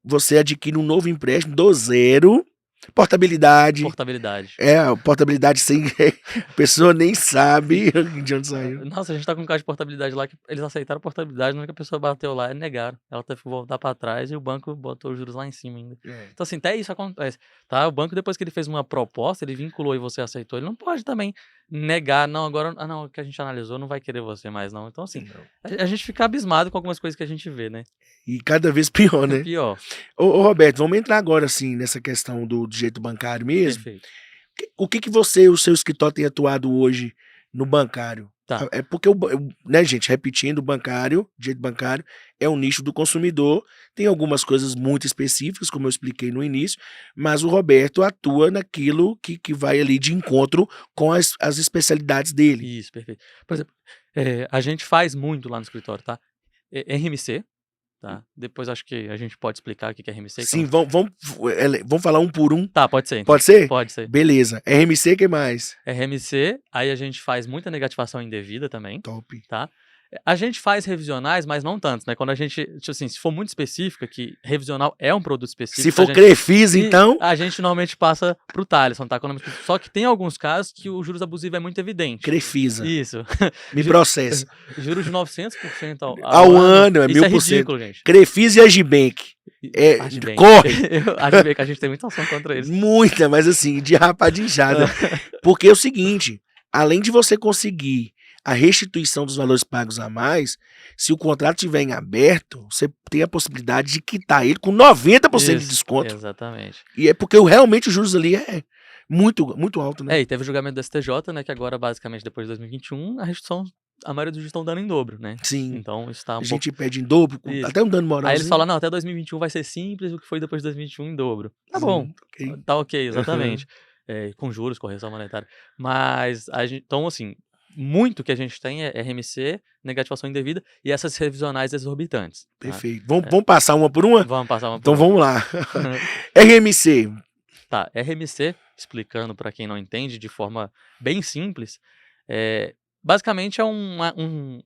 você adquire um novo empréstimo do zero, portabilidade. Portabilidade sem... a pessoa nem sabe de onde saiu.
Nossa, a gente tá com um caso de portabilidade lá, que eles aceitaram a portabilidade, na hora que a pessoa bateu lá, negaram. Ela teve que voltar pra trás e o banco botou os juros lá em cima ainda. Então assim, até isso acontece, tá? O banco, depois que ele fez uma proposta, ele vinculou e você aceitou, ele não pode também negar, não, agora, o que a gente analisou não vai querer você mais, não. Então assim, a gente fica abismado com algumas coisas que a gente vê, né?
E cada vez pior, né?
Pior.
Ô Roberto, vamos entrar agora, assim, nessa questão do direito bancário mesmo.
Perfeito.
O que você e o seu escritório tem atuado hoje no bancário?
Tá.
É porque, né, gente, repetindo, direito bancário é um nicho do consumidor, tem algumas coisas muito específicas, como eu expliquei no início, mas o Roberto atua naquilo que vai ali de encontro com as especialidades dele.
Isso, perfeito. Por exemplo, a gente faz muito lá no escritório, tá? RMC, tá? Depois acho que a gente pode explicar o que é RMC.
Sim, vamos falar um por um.
Tá, pode ser. Então.
Pode ser?
Pode ser.
Beleza. RMC, o que mais?
RMC, aí a gente faz muita negativação indevida também.
Top.
Tá? A gente faz revisionais, mas não tantos, né? Quando a gente, tipo assim, se for muito específica, que revisional é um produto específico.
Se for Crefisa, então...
A gente normalmente passa pro Thaleson, tá? Só que tem alguns casos que o juros abusivo é muito evidente.
Crefisa.
Isso.
Me processa.
Juros de 900%
ao ano, é 1000%.
Isso é ridículo, gente.
Crefisa e Agibank. Corre!
Agibank, a gente tem muita ação contra eles.
Muita, mas assim, de rapadinjada. Porque é o seguinte, além de você conseguir a restituição dos valores pagos a mais, se o contrato estiver em aberto, você tem a possibilidade de quitar ele com 90% de
Isso,
desconto.
exatamente.
E é porque realmente os juros ali é muito, muito alto, né?
E teve o julgamento do STJ, né, que agora, basicamente, depois de 2021, a restituição, a maioria dos juízes estão dando em dobro, né?
Sim.
Então, isso tá um
A
pouco...
gente pede em dobro,
Isso.
até um dano moral.
Aí eles falam, não, até 2021 vai ser simples, o que foi depois de 2021 em dobro. Tá bom,
ok.
tá ok, exatamente. Com juros, correção monetária. Mas, então, assim, muito que a gente tem é RMC, negativação indevida e essas revisionais exorbitantes.
Perfeito. Vamos passar uma por uma?
Vamos passar uma por
Então
uma.
vamos lá. RMC.
Tá, RMC, explicando para quem não entende de forma bem simples, basicamente é um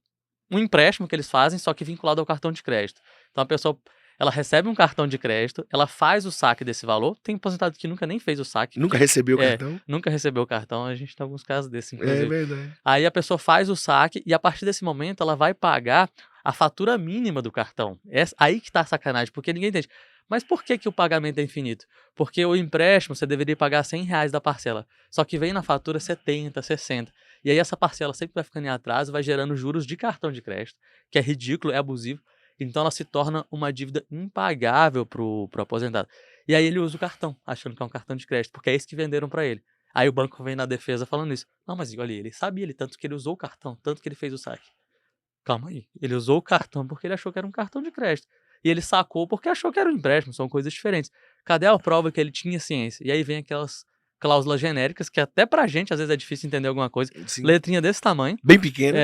empréstimo que eles fazem, só que vinculado ao cartão de crédito. Então a pessoa, ela recebe um cartão de crédito, ela faz o saque desse valor, tem aposentado que nunca nem fez o saque.
Nunca recebeu o cartão?
Nunca recebeu o cartão, a gente tem alguns casos desses, inclusive.
É verdade.
Aí a pessoa faz o saque e a partir desse momento ela vai pagar a fatura mínima do cartão. Aí que tá a sacanagem, porque ninguém entende. Mas por que o pagamento é infinito? Porque o empréstimo você deveria pagar R$100 da parcela, só que vem na fatura 70, 60. E aí essa parcela sempre vai ficando em atraso, vai gerando juros de cartão de crédito, que é ridículo, é abusivo. Então ela se torna uma dívida impagável pro aposentado. E aí ele usa o cartão, achando que é um cartão de crédito, porque é isso que venderam para ele. Aí o banco vem na defesa falando isso. Não, mas olha, ele sabia, tanto que ele usou o cartão, tanto que ele fez o saque. Calma aí, ele usou o cartão porque ele achou que era um cartão de crédito. E ele sacou porque achou que era um empréstimo, são coisas diferentes. Cadê a prova que ele tinha ciência? E aí vem aquelas cláusulas genéricas que até pra gente às vezes é difícil entender alguma coisa.
Sim.
Letrinha desse tamanho.
Bem pequena.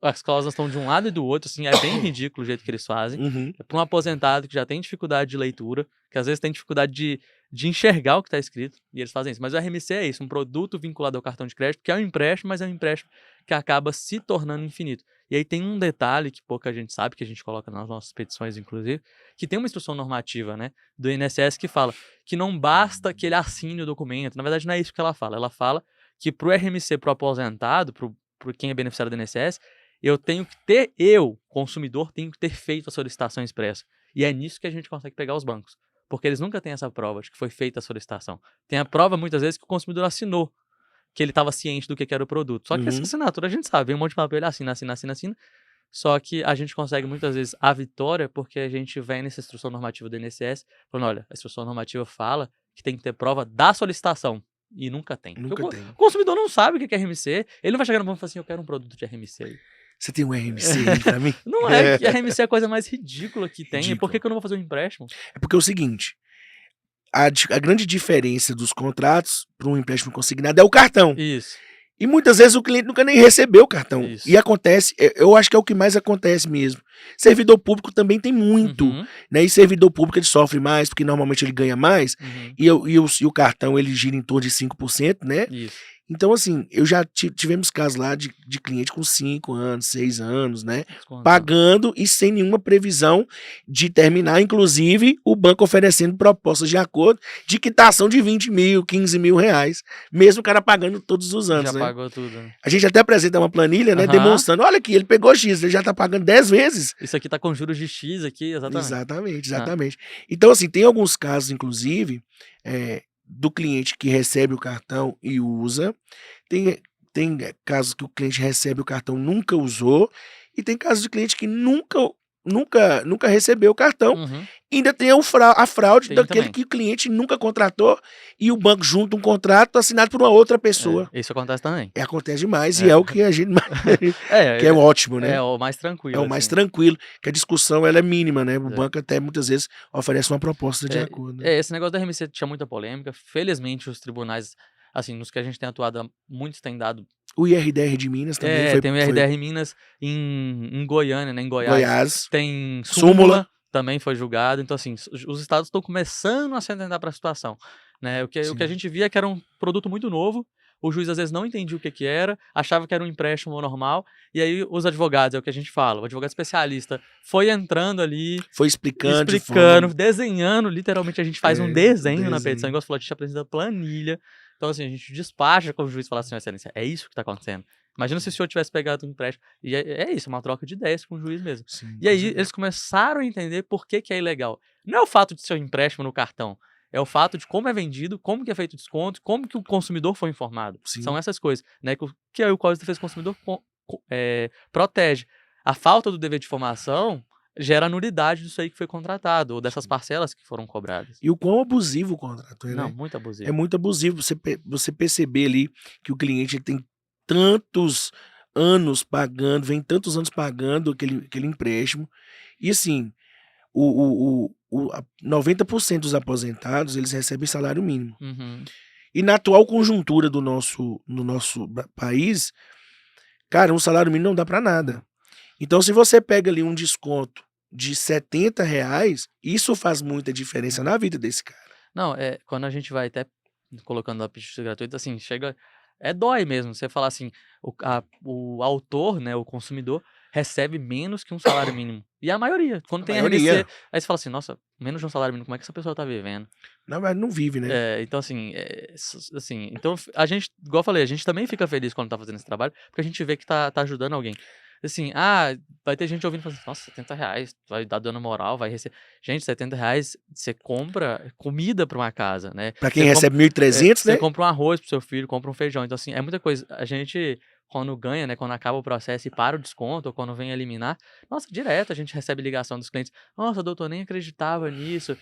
As cláusulas estão de um lado e do outro, assim, é bem ridículo o jeito que eles fazem.
Uhum.
É para um aposentado que já tem dificuldade de leitura, que às vezes tem dificuldade de enxergar o que está escrito, e eles fazem isso. Mas o RMC é isso, um produto vinculado ao cartão de crédito, que é um empréstimo, mas é um empréstimo que acaba se tornando infinito. E aí tem um detalhe que pouca gente sabe, que a gente coloca nas nossas petições, inclusive, que tem uma instrução normativa, né, do INSS que fala que não basta que ele assine o documento. Na verdade, não é isso que ela fala. Ela fala que para o RMC, para o aposentado, para quem é beneficiário do INSS, consumidor, tenho que ter feito a solicitação expressa. E é nisso que a gente consegue pegar os bancos. Porque eles nunca têm essa prova de que foi feita a solicitação. Tem a prova, muitas vezes, que o consumidor assinou, que ele estava ciente do que era o produto. Só que essa assinatura a gente sabe, vem um monte de papel, ele assina. Só que a gente consegue, muitas vezes, a vitória porque a gente vem nessa instrução normativa do INSS, falando, olha, a instrução normativa fala que tem que ter prova da solicitação. E nunca tem. O consumidor não sabe o que é RMC, ele não vai chegar no banco e falar assim, eu quero um produto de RMC.
Você tem um RMC aí pra mim?
Não é, que a RMC é a coisa mais ridícula que tem.
Ridículo.
Por que eu não vou fazer um empréstimo?
É porque é o seguinte, a grande diferença dos contratos para um empréstimo consignado é o cartão.
Isso.
E muitas vezes o cliente nunca nem recebeu o cartão.
Isso.
E acontece, eu acho que é o que mais acontece mesmo. Servidor público também tem muito, né? E servidor público ele sofre mais, porque normalmente ele ganha mais, e o cartão ele gira em torno de 5%, né?
Isso.
Então, assim, eu já tivemos casos lá de cliente com 5 anos, 6 anos, né?
Desconto.
Pagando e sem nenhuma previsão de terminar. Inclusive, o banco oferecendo propostas de acordo de quitação de 20 mil, 15 mil reais. Mesmo o cara pagando todos os anos,
Já
né?
pagou tudo. Né?
A gente até apresenta uma planilha, né? Demonstrando, olha aqui, ele pegou X, ele já tá pagando 10 vezes.
Isso aqui tá com juros de X aqui, exatamente.
Exatamente. Então, assim, tem alguns casos, inclusive, do cliente que recebe o cartão e usa. Tem casos que o cliente recebe o cartão e nunca usou. E tem casos de cliente que nunca recebeu o cartão. E ainda tem a fraude daquele que o cliente nunca contratou e o banco junta um contrato assinado por uma outra pessoa.
Isso acontece também.
Acontece demais e é o que a gente... que é ótimo, né?
É o mais tranquilo.
É o mais tranquilo, que a discussão ela é mínima, né? O banco até muitas vezes oferece uma proposta de acordo. Né?
Esse negócio da RMC tinha muita polêmica. Felizmente os tribunais, assim, nos que a gente tem atuado, muitos têm dado...
O IRDR de Minas também
tem o IRDR Minas em Goiânia, né? Em Goiás. Tem
Súmula.
Também foi julgado. Então, assim, os estados estão começando a se atentar para a situação. Né? O que a gente via é que era um produto muito novo, o juiz às vezes não entendia o que era, achava que era um empréstimo normal, e aí os advogados, é o que a gente fala, o advogado especialista foi entrando ali,
foi explicando,
desenhando, literalmente a gente faz um desenho na petição, igual você falou, a gente apresenta planilha, então assim, a gente despacha com o juiz e fala assim, excelência, é isso que está acontecendo. Imagina se o senhor tivesse pegado um empréstimo. E é isso, uma troca de ideias com o juiz mesmo. E aí eles começaram a entender por que é ilegal. Não é o fato de ser um empréstimo no cartão. É o fato de como é vendido, como que é feito o desconto, como que o consumidor foi informado. São essas coisas. Né? Que é o Código de Defesa do Consumidor protege. A falta do dever de informação gera a nulidade disso aí que foi contratado, ou dessas parcelas que foram cobradas.
E o quão abusivo o contrato é,
Não,
né?
muito
É
abusivo.
muito abusivo você perceber ali que o cliente ele tem tantos anos pagando, vem tantos anos pagando aquele empréstimo. E assim, 90% dos aposentados, eles recebem salário mínimo.
Uhum.
E na atual conjuntura no nosso país, cara, um salário mínimo não dá para nada. Então, se você pega ali um desconto de R$ 70, isso faz muita diferença na vida desse cara.
Não, quando a gente vai até colocando a pista gratuita, assim, chega. Dói mesmo. Você falar assim, o autor, né, o consumidor, recebe menos que um salário mínimo. E a maioria. Quando
A
tem
maioria.
RMC, aí você fala assim, nossa, menos de um salário mínimo, como é que essa pessoa tá vivendo?
Na verdade, não vive, né?
Então assim, então a gente, igual eu falei, a gente também fica feliz quando tá fazendo esse trabalho, porque a gente vê que tá ajudando alguém. Assim, vai ter gente ouvindo e falando assim, nossa, R$ 70, vai dar dano moral, vai receber. Gente, R$ 70, você compra comida pra uma casa, né?
Pra quem
Você
recebe 1.300,
você
né?
compra um arroz pro seu filho, compra um feijão. Então, assim, é muita coisa. A gente, quando ganha, né? Quando acaba o processo e para o desconto, ou quando vem eliminar, nossa, direto a gente recebe ligação dos clientes. Nossa, doutor, nem acreditava nisso.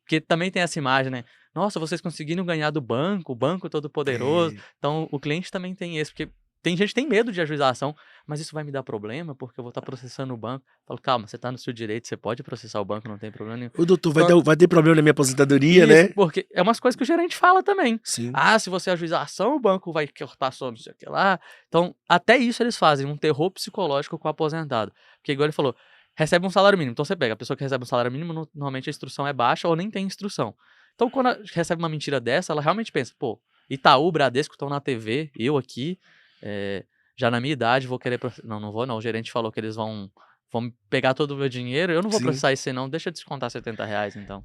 Porque também tem essa imagem, né? Nossa, vocês conseguiram ganhar do banco, o banco todo poderoso. Então, o cliente também tem esse, porque tem gente que tem medo de ajuização, mas isso vai me dar problema porque eu vou estar processando o banco. Eu falo, calma, você está no seu direito, você pode processar o banco, não tem problema nenhum.
O doutor
Só-
vai ter problema na minha aposentadoria,
Isso,
né?
porque é umas coisas que o gerente fala também.
Sim.
Se você ajuizar a ação, o banco vai cortar só não sei o que lá. Então, até isso eles fazem, um terror psicológico com o aposentado. Porque, igual ele falou, recebe um salário mínimo. Então, você pega, a pessoa que recebe um salário mínimo, normalmente a instrução é baixa ou nem tem instrução. Então, quando recebe uma mentira dessa, ela realmente pensa, pô, Itaú, Bradesco estão na TV, eu aqui, já na minha idade, vou querer... Não vou não, o gerente falou que eles vão pegar todo o meu dinheiro, eu não vou
Sim.
processar isso aí não, deixa eu descontar R$ 70, então.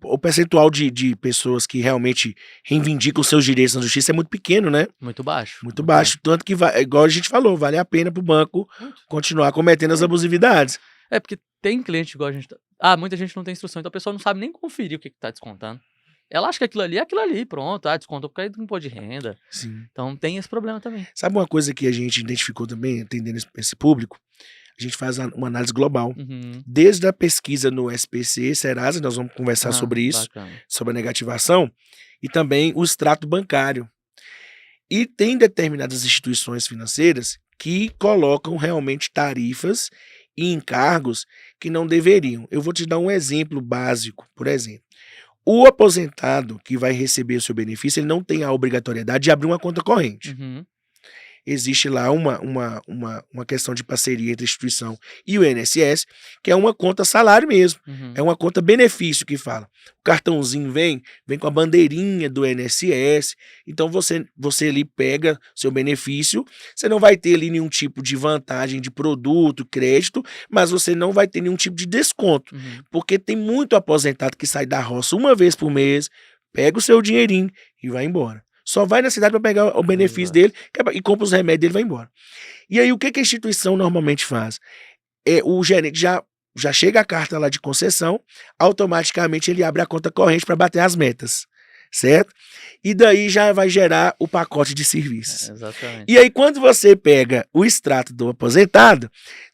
O percentual de pessoas que realmente reivindicam seus direitos na justiça é muito pequeno, né?
Muito baixo.
Muito baixo. Tanto que, igual a gente falou, vale a pena pro banco continuar cometendo as abusividades.
Porque tem cliente igual a gente... muita gente não tem instrução, então a pessoa não sabe nem conferir o que tá descontando. Ela acha que aquilo ali é aquilo ali, pronto, descontou por causa do imposto de renda.
Sim.
Então tem esse problema também.
Sabe uma coisa que a gente identificou também, atendendo esse público? A gente faz uma análise global.
Uhum.
Desde a pesquisa no SPC, Serasa, nós vamos conversar sobre isso,
Bacana.
sobre a negativação, e também o extrato bancário. E tem determinadas instituições financeiras que colocam realmente tarifas e encargos que não deveriam. Eu vou te dar um exemplo básico, por exemplo. O aposentado que vai receber o seu benefício, ele não tem a obrigatoriedade de abrir uma conta corrente.
Uhum.
Existe lá uma questão de parceria entre a instituição e o INSS, que é uma conta salário mesmo.
Uhum.
É uma conta benefício que fala. O cartãozinho vem com a bandeirinha do INSS. Então você ali pega seu benefício. Você não vai ter ali nenhum tipo de vantagem de produto, crédito, mas você não vai ter nenhum tipo de desconto.
Uhum.
Porque tem muito aposentado que sai da roça uma vez por mês, pega o seu dinheirinho e vai embora. Só vai na cidade para pegar o benefício dele e compra os remédios dele e vai embora. E aí o que a instituição normalmente faz? O gerente já chega a carta lá de concessão, automaticamente ele abre a conta corrente para bater as metas, certo? E daí já vai gerar o pacote de serviços.
Exatamente.
E aí quando você pega o extrato do aposentado,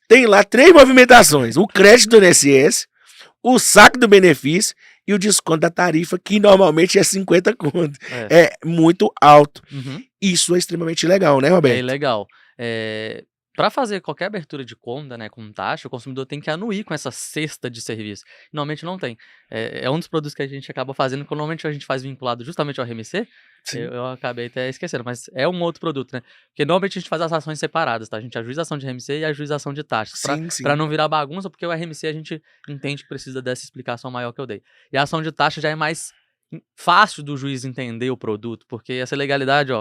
tem lá 3 movimentações: o crédito do INSS, o saque do benefício e o desconto da tarifa, que normalmente é 50 conto. É muito alto.
Uhum.
Isso é extremamente legal, né, Roberto?
É ilegal. Para fazer qualquer abertura de conta, né, com taxa, o consumidor tem que anuir com essa cesta de serviço. Normalmente não tem. É um dos produtos que a gente acaba fazendo, que normalmente a gente faz vinculado justamente ao RMC. Eu acabei até esquecendo, mas é um outro produto, né? Porque normalmente a gente faz as ações separadas, tá? A gente ajuiza a ação de RMC e a ajuização de taxas. Para não virar bagunça, porque o RMC a gente entende que precisa dessa explicação maior que eu dei. E a ação de taxa já é mais fácil do juiz entender o produto, porque essa legalidade,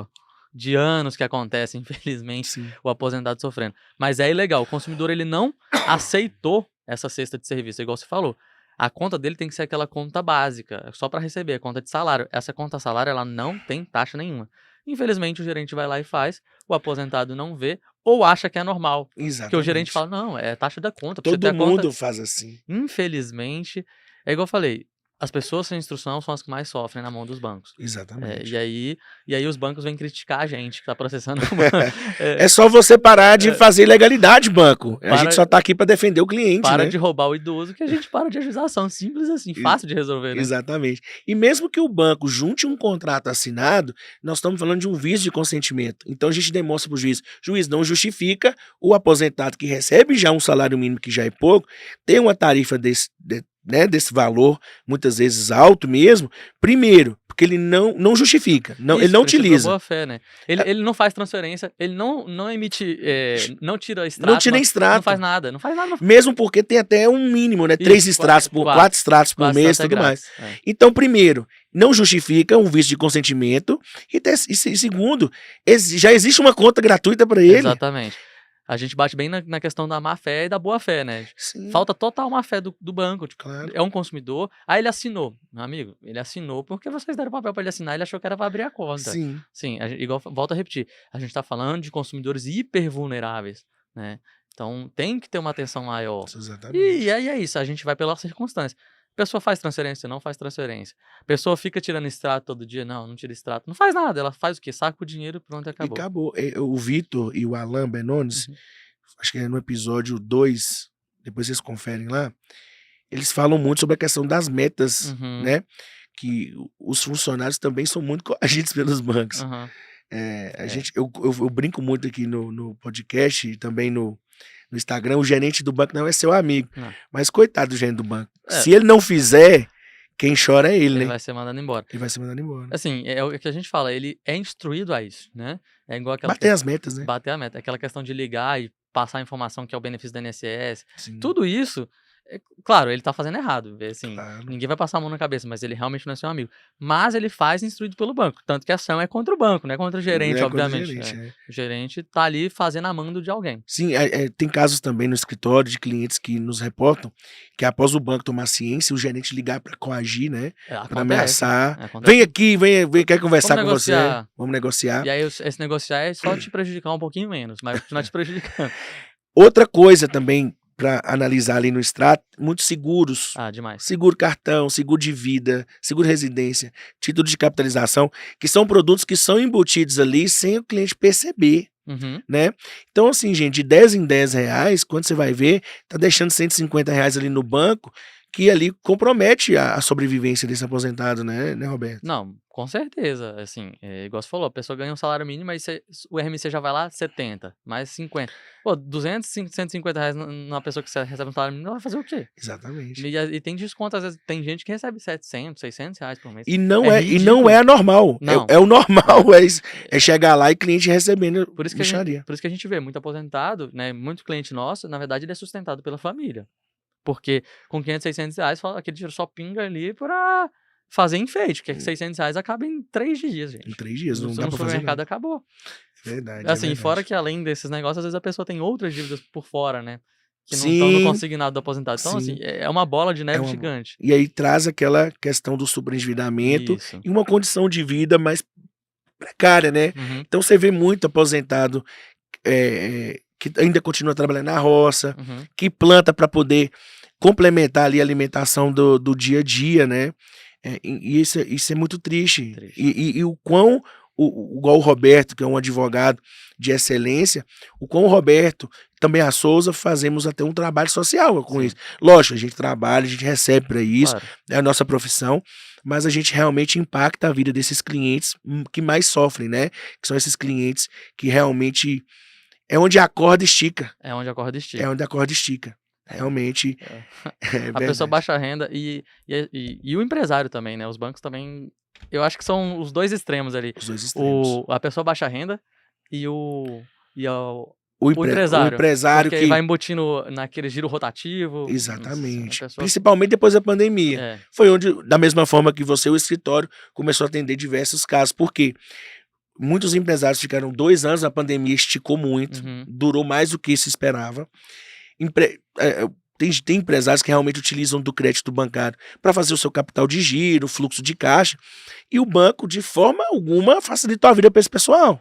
de anos que acontece, infelizmente, o aposentado sofrendo. Mas é ilegal. O consumidor, ele não aceitou essa cesta de serviço, igual você falou. A conta dele tem que ser aquela conta básica, só para receber, a conta de salário. Essa conta salário, ela não tem taxa nenhuma. Infelizmente, o gerente vai lá e faz, o aposentado não vê, ou acha que é normal.
Exatamente.
Porque o gerente fala, não, é taxa da conta.
Todo mundo faz assim.
Infelizmente, é igual eu falei, as pessoas sem instrução são as que mais sofrem na mão dos bancos.
Exatamente.
E aí os bancos vêm criticar a gente que está processando.
É só você parar de fazer ilegalidade, banco. A gente só tá aqui para defender o cliente,
para
né?
de roubar o idoso que a gente para de ajuização. Simples assim, fácil de resolver, né?
Exatamente. E mesmo que o banco junte um contrato assinado, nós estamos falando de um vício de consentimento. Então a gente demonstra para o juiz não justifica o aposentado que recebe já um salário mínimo que já é pouco, tem uma tarifa desse valor, muitas vezes alto mesmo, primeiro, porque ele não justifica, ele não utiliza.
Boa fé, né? Ele não faz transferência, ele não emite, não tira extrato.
Não tira extrato.
Não faz nada.
Mesmo porque tem até um mínimo, né? 3 extratos por 4 extratos por mês e tudo mais. Então, primeiro, não justifica um vício de consentimento e segundo, já existe uma conta gratuita para ele.
Exatamente. A gente bate bem na questão da má fé e da boa fé, né?
Sim.
Falta total má fé do banco. Tipo,
claro.
É um consumidor. Aí ele assinou. Meu amigo, ele assinou porque vocês deram papel para ele assinar. Ele achou que era para abrir a conta.
Sim.
Sim, igual, volto a repetir. A gente tá falando de consumidores hipervulneráveis, né? Então tem que ter uma atenção maior.
Exatamente.
E aí é isso. A gente vai pela circunstância. A pessoa faz transferência, não faz transferência. A pessoa fica tirando extrato todo dia, não tira extrato. Não faz nada. Ela faz o quê? Saca o dinheiro e pronto, acabou.
E acabou. O Vitor e o Alan Benones, acho que é no episódio 2, depois vocês conferem lá, eles falam muito sobre a questão das metas, né? Que os funcionários também são muito coagidos pelos bancos. Eu brinco muito aqui no podcast e também no Instagram, o gerente do banco não é seu amigo. Mas coitado do gerente do banco. Se ele não fizer, quem chora é ele, né?
Ele vai ser mandado embora.
Ele vai ser mandado embora.
Assim, é o que a gente fala, ele é instruído a isso, né? É igual aquela
Bater as metas, né?
Bater a meta. Aquela questão de ligar e passar a informação que é o benefício da INSS.
Sim.
Tudo isso, claro, ele tá fazendo errado. Assim,
Claro.
Ninguém vai passar a mão na cabeça, mas ele realmente não é seu amigo. Mas ele faz instruído pelo banco. Tanto que a ação é contra o banco, não é contra o gerente, obviamente. O gerente tá ali fazendo a mando de alguém.
Sim, tem casos também no escritório de clientes que nos reportam que após o banco tomar ciência, o gerente ligar para coagir, né? Para ameaçar. Vem aqui, vem, quer conversar com você. Vamos negociar.
E aí esse negociar é só te prejudicar um pouquinho menos, mas continuar te prejudicando.
Outra coisa também para analisar ali no extrato, muitos seguros.
Demais.
Seguro cartão, seguro de vida, seguro residência, título de capitalização, que são produtos que são embutidos ali sem o cliente perceber. Né? Então, assim, gente, de 10 em 10 reais, quando você vai ver, tá deixando 150 reais ali no banco, que ali compromete a sobrevivência desse aposentado, né, Roberto?
Não, com certeza. Assim, igual você falou, a pessoa ganha um salário mínimo, aí o RMC já vai lá 70, mais 50. Pô, 200, 150 reais numa pessoa que recebe um salário mínimo, ela vai fazer o quê?
Exatamente.
E tem desconto, às vezes, tem gente que recebe 700, 600 reais por mês.
E não é anormal. É o normal, é chegar lá e cliente recebendo mixaria.
Por isso que a gente vê muito aposentado, né, muito cliente nosso, na verdade, ele é sustentado pela família. Porque com 500, 600 reais, aquele dinheiro só pinga ali pra fazer enfeite, porque 600 reais acaba em 3 dias, gente.
Em 3 dias, não dá pra fazer nada.
No supermercado acabou.
Verdade,
assim, fora que além desses negócios, às vezes a pessoa tem outras dívidas por fora, né? Que não estão no consignado do aposentado. Então, assim, é uma bola de neve gigante.
E aí traz aquela questão do sobreendividamento e uma condição de vida mais precária, né? Então você vê muito aposentado que ainda continua trabalhando na roça, que planta para poder complementar ali a alimentação do dia a dia, né? E isso é muito triste. E o quão, igual o Roberto, que é um advogado de excelência, o quão o Roberto, também a Souza, fazemos até um trabalho social com isso. Lógico, a gente trabalha, a gente recebe para isso, é a nossa profissão, mas a gente realmente impacta a vida desses clientes que mais sofrem, né? Que são esses clientes que realmente é onde a corda estica.
É onde a corda estica.
É onde a corda estica. Realmente.
A pessoa baixa a renda e o empresário também, né? Os bancos também. Eu acho que são os dois extremos ali.
Os dois extremos.
A pessoa baixa a renda e o
empresário. O empresário
que vai embutindo naquele giro rotativo.
Exatamente. Principalmente depois da pandemia. Foi onde, da mesma forma que você, o escritório, começou a atender diversos casos. Por quê? Muitos empresários ficaram 2 anos, a pandemia esticou muito, durou mais do que se esperava. Tem empresários que realmente utilizam do crédito bancário para fazer o seu capital de giro, fluxo de caixa, e o banco, de forma alguma, facilitou a vida para esse pessoal.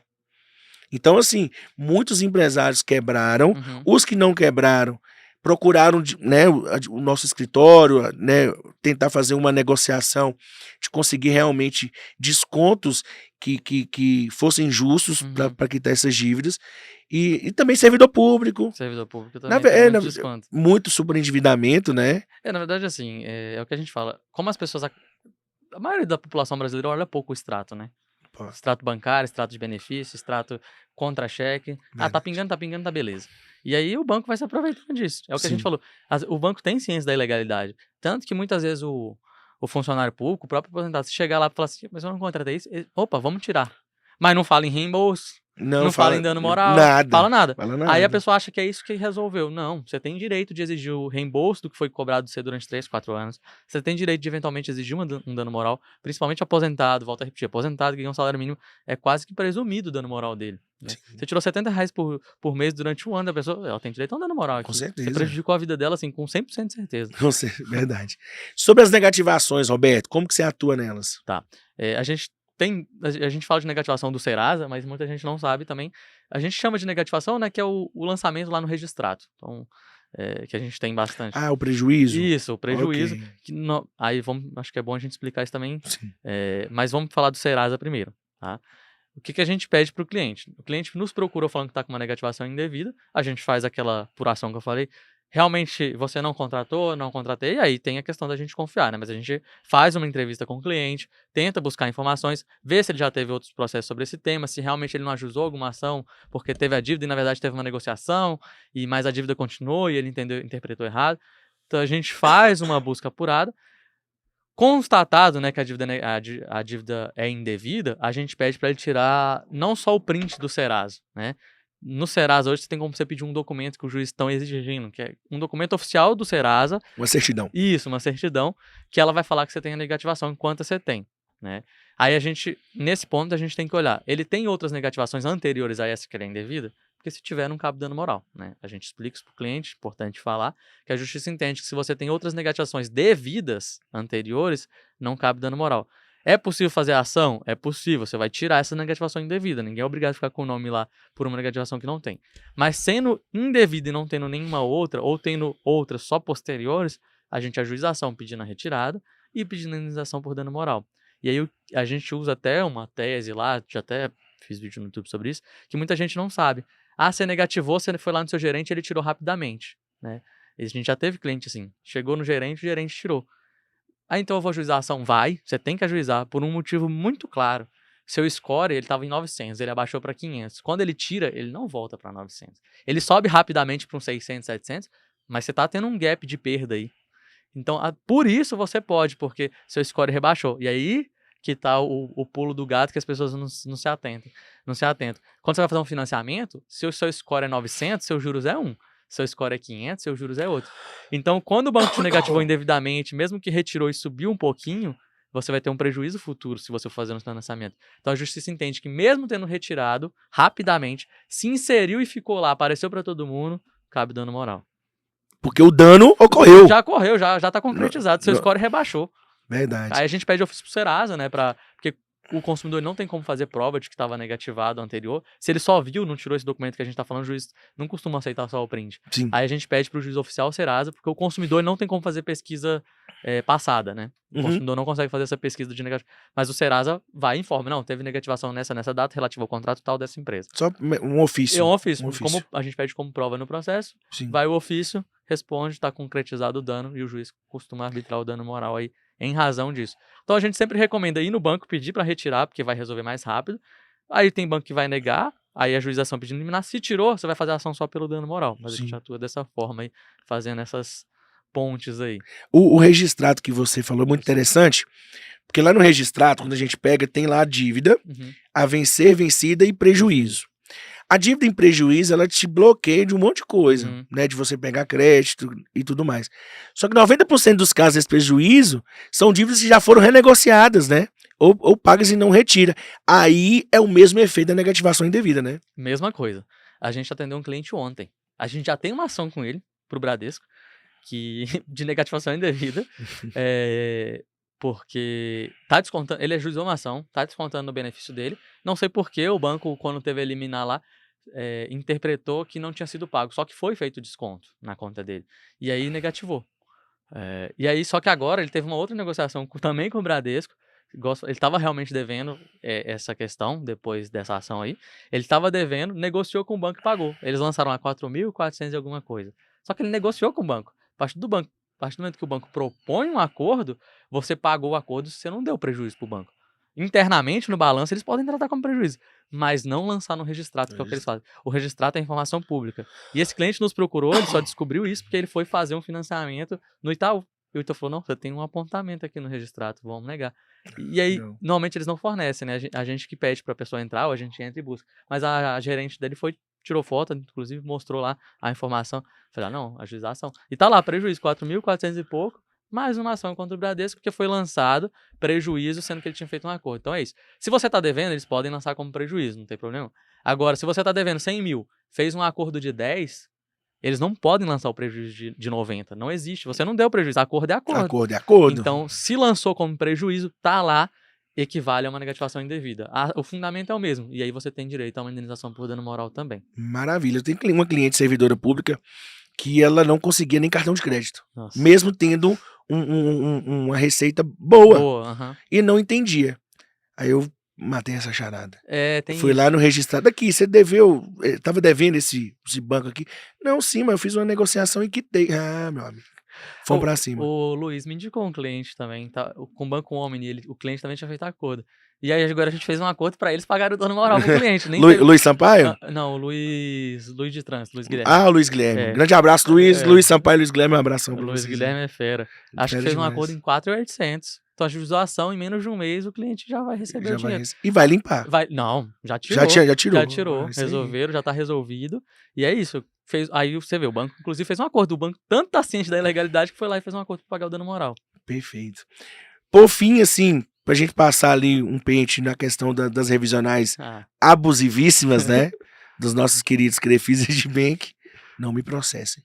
Então, assim, muitos empresários quebraram, os que não quebraram procuraram, né, o nosso escritório, né, tentar fazer uma negociação de conseguir realmente descontos que fossem justos para quitar essas dívidas. E também servidor público.
Servidor público
Na,
também tem
é,
muito
na-
desconto.
muito superendividamento, né?
Na verdade, assim, é o que a gente fala. Como as pessoas. A maioria da população brasileira olha pouco o extrato, né?
Pô,
Extrato bancário, extrato de benefício, extrato contra-cheque. Ah, tá pingando, tá beleza. E aí o banco vai se aproveitando disso. É o que a gente
sim,
falou. O banco tem ciência da ilegalidade. Tanto que muitas vezes o funcionário público, o próprio aposentado, se chegar lá e falar assim, mas eu não contratei isso, opa, vamos tirar. Mas não fala em reembolso,
não
não fala
fala
em dano moral,
nada,
fala nada.
fala
Aí a
nada.
pessoa acha que é isso que resolveu. Não, você tem direito de exigir o reembolso do que foi cobrado de você durante 3, 4 anos. Você tem direito de eventualmente exigir um dano moral, principalmente aposentado, volta a repetir, aposentado que ganha um salário mínimo, é quase que presumido o dano moral dele. Né?
Sim,
Você tirou R$ 70 por mês durante um ano, a pessoa, ela tem direito a um dano moral
com
aqui. Você
certeza.
prejudicou a vida dela, assim, com 100% de certeza.
Verdade. Sobre as negativações, Roberto, como que você atua nelas?
Tá. A gente fala de negativação do Serasa, mas muita gente não sabe também. A gente chama de negativação, né, que é o lançamento lá no registrato. Então, que a gente tem bastante.
Ah, o prejuízo?
Isso, o prejuízo.
Ok.
Aí acho que é bom a gente explicar isso também.
Sim.
Mas vamos falar do Serasa primeiro, tá? O que a gente pede para o cliente? O cliente nos procura falando que está com uma negativação indevida, a gente faz aquela apuração que eu falei. Realmente você não contratou, não contratei, e aí tem a questão da gente confiar, né? Mas a gente faz uma entrevista com o cliente, tenta buscar informações, vê se ele já teve outros processos sobre esse tema, se realmente ele não ajuizou alguma ação porque teve a dívida e na verdade teve uma negociação, mas a dívida continuou e ele interpretou errado. Então a gente faz uma busca apurada. Constatado, né, que a dívida é indevida, a gente pede para ele tirar não só o print do Serasa, né? No Serasa hoje você tem como você pedir um documento que o juiz estão exigindo, que é um documento oficial do Serasa.
Uma certidão.
Isso, uma certidão, que ela vai falar que você tem a negativação enquanto você tem, né? Aí nesse ponto a gente tem que olhar, ele tem outras negativações anteriores a essa que é indevida? Porque se tiver, não cabe dano moral, né? A gente explica isso para o cliente, importante falar, que a justiça entende que se você tem outras negativações devidas anteriores, não cabe dano moral. É possível fazer a ação? É possível, você vai tirar essa negativação indevida, ninguém é obrigado a ficar com o nome lá por uma negativação que não tem. Mas sendo indevida e não tendo nenhuma outra, ou tendo outras só posteriores, a gente ajuiza a ação pedindo a retirada e pedindo a indenização por dano moral. E aí a gente usa até uma tese lá, já até fiz vídeo no YouTube sobre isso, que muita gente não sabe. Ah, você negativou, você foi lá no seu gerente, ele tirou rapidamente, né? A gente já teve cliente assim, chegou no gerente, o gerente tirou. Ah, então eu vou ajuizar a ação? Vai, você tem que ajuizar por um motivo muito claro. Seu score, ele estava em 900, ele abaixou para 500. Quando ele tira, ele não volta para 900. Ele sobe rapidamente para uns 600, 700, mas você está tendo um gap de perda aí. Então, por isso você pode, porque seu score rebaixou. E aí que tá o pulo do gato que as pessoas não se atentam. Não se atentam. Quando você vai fazer um financiamento, se o seu score é 900, seus juros é 1. Seu score é 500, seus juros é outro. Então, quando o banco te negativou indevidamente, mesmo que retirou e subiu um pouquinho, você vai ter um prejuízo futuro se você for fazer um financiamento. Então, a justiça entende que mesmo tendo retirado, rapidamente, se inseriu e ficou lá, apareceu para todo mundo, cabe dano moral.
Porque o dano ocorreu.
Já correu, já tá concretizado. Seu score rebaixou.
Verdade.
Aí a gente pede ofício pro Serasa, né? Porque o consumidor não tem como fazer prova de que estava negativado anterior. Se ele só viu, não tirou esse documento que a gente está falando, o juiz não costuma aceitar só o print.
Sim.
Aí a gente pede para o juiz oficial Serasa, porque o consumidor não tem como fazer pesquisa passada, né? O consumidor não consegue fazer essa pesquisa de negativação. Mas o Serasa vai e informa, não, teve negativação nessa data relativa ao contrato tal dessa empresa.
Só um ofício.
É um ofício.
Um ofício.
Como a gente pede como prova no processo,
Sim.
vai o ofício, responde, está concretizado o dano e o juiz costuma arbitrar o dano moral aí em razão disso. Então a gente sempre recomenda ir no banco pedir para retirar, porque vai resolver mais rápido. Aí tem banco que vai negar, aí a juização pedindo eliminar. Se tirou, você vai fazer a ação só pelo dano moral. Mas
Sim.
a gente atua dessa forma aí, fazendo essas pontes aí.
O registrado que você falou é muito interessante, porque lá no registrado, quando a gente pega, tem lá a dívida, a vencer, vencida e prejuízo. A dívida em prejuízo, ela te bloqueia de um monte de coisa, né? De você pegar crédito e tudo mais. Só que 90% dos casos desse prejuízo são dívidas que já foram renegociadas, né? Ou pagas e não retira. Aí é o mesmo efeito da negativação indevida, né?
Mesma coisa. A gente atendeu um cliente ontem. A gente já tem uma ação com ele, pro Bradesco, de negativação indevida. Porque tá descontando, ele ajuizou uma ação, tá descontando o benefício dele. Não sei por que o banco, quando teve a eliminar lá, interpretou que não tinha sido pago, só que foi feito desconto na conta dele. E aí negativou. E aí, só que agora ele teve uma outra negociação também com o Bradesco. Ele estava realmente devendo essa questão depois dessa ação aí. Ele estava devendo, negociou com o banco e pagou. Eles lançaram a 4.400 e alguma coisa. Só que ele negociou com o banco. A partir do momento que o banco propõe um acordo, você pagou o acordo, você não deu prejuízo para o banco. Internamente, no balanço, eles podem tratar como prejuízo, mas não lançar no registrato, que é o que eles fazem. O registrato é informação pública. E esse cliente nos procurou, ele só descobriu isso porque ele foi fazer um financiamento no Itaú. E o Itaú falou, não, você tem um apontamento aqui no registrato, vamos negar. E aí, normalmente eles não fornecem, né? A gente que pede para a pessoa entrar, ou a gente entra e busca. Mas a gerente dele tirou foto, inclusive mostrou lá a informação. Falei, não, ajuização. E tá lá, prejuízo, 4.400 e pouco. Mais uma ação contra o Bradesco, porque foi lançado prejuízo, sendo que ele tinha feito um acordo. Então é isso. Se você está devendo, eles podem lançar como prejuízo, não tem problema. Agora, se você está devendo 100 mil, fez um acordo de 10, eles não podem lançar o prejuízo de 90. Não existe. Você não deu prejuízo. Acordo é acordo.
Acordo é acordo.
Então, se lançou como prejuízo, tá lá, equivale a uma negativação indevida. O fundamento é o mesmo. E aí você tem direito a uma indenização por dano moral também.
Maravilha. Eu tenho uma cliente servidora pública que ela não conseguia nem cartão de crédito.
Nossa.
Mesmo tendo uma receita boa. E não entendia. Aí eu matei essa charada. Fui lá no registrado. Aqui, você deveu... Tava devendo esse banco aqui? Não, sim, mas eu fiz uma negociação e quitei. Ah, meu amigo. Fomos pra cima.
O Luiz me indicou um cliente também, tá, com o Banco Omni, o cliente também tinha feito acordo. E aí agora a gente fez um acordo pra eles pagarem o dano moral pro cliente.
Luiz Sampaio?
Não, o Luiz de Trânsito, Luiz Guilherme.
Ah, o Luiz Guilherme. Grande abraço, Luiz. Luiz Sampaio, Luiz Guilherme, um abração pra
Luiz
vocês.
Guilherme é fera. Acho que fez um acordo em 4.800. Então a juização, em menos de um mês, o cliente já vai receber o dinheiro.
E vai limpar.
Não, já tirou. Já tirou, resolveram, já tá resolvido. E é isso. Aí você vê, o banco, inclusive, fez um acordo. O banco tanto tá ciente da ilegalidade que foi lá e fez um acordo pra pagar o dano moral.
Perfeito. Por fim, assim, pra gente passar ali um pente na questão das revisionais abusivíssimas, né? Dos nossos queridos Crefisa de Bank. Não me processem.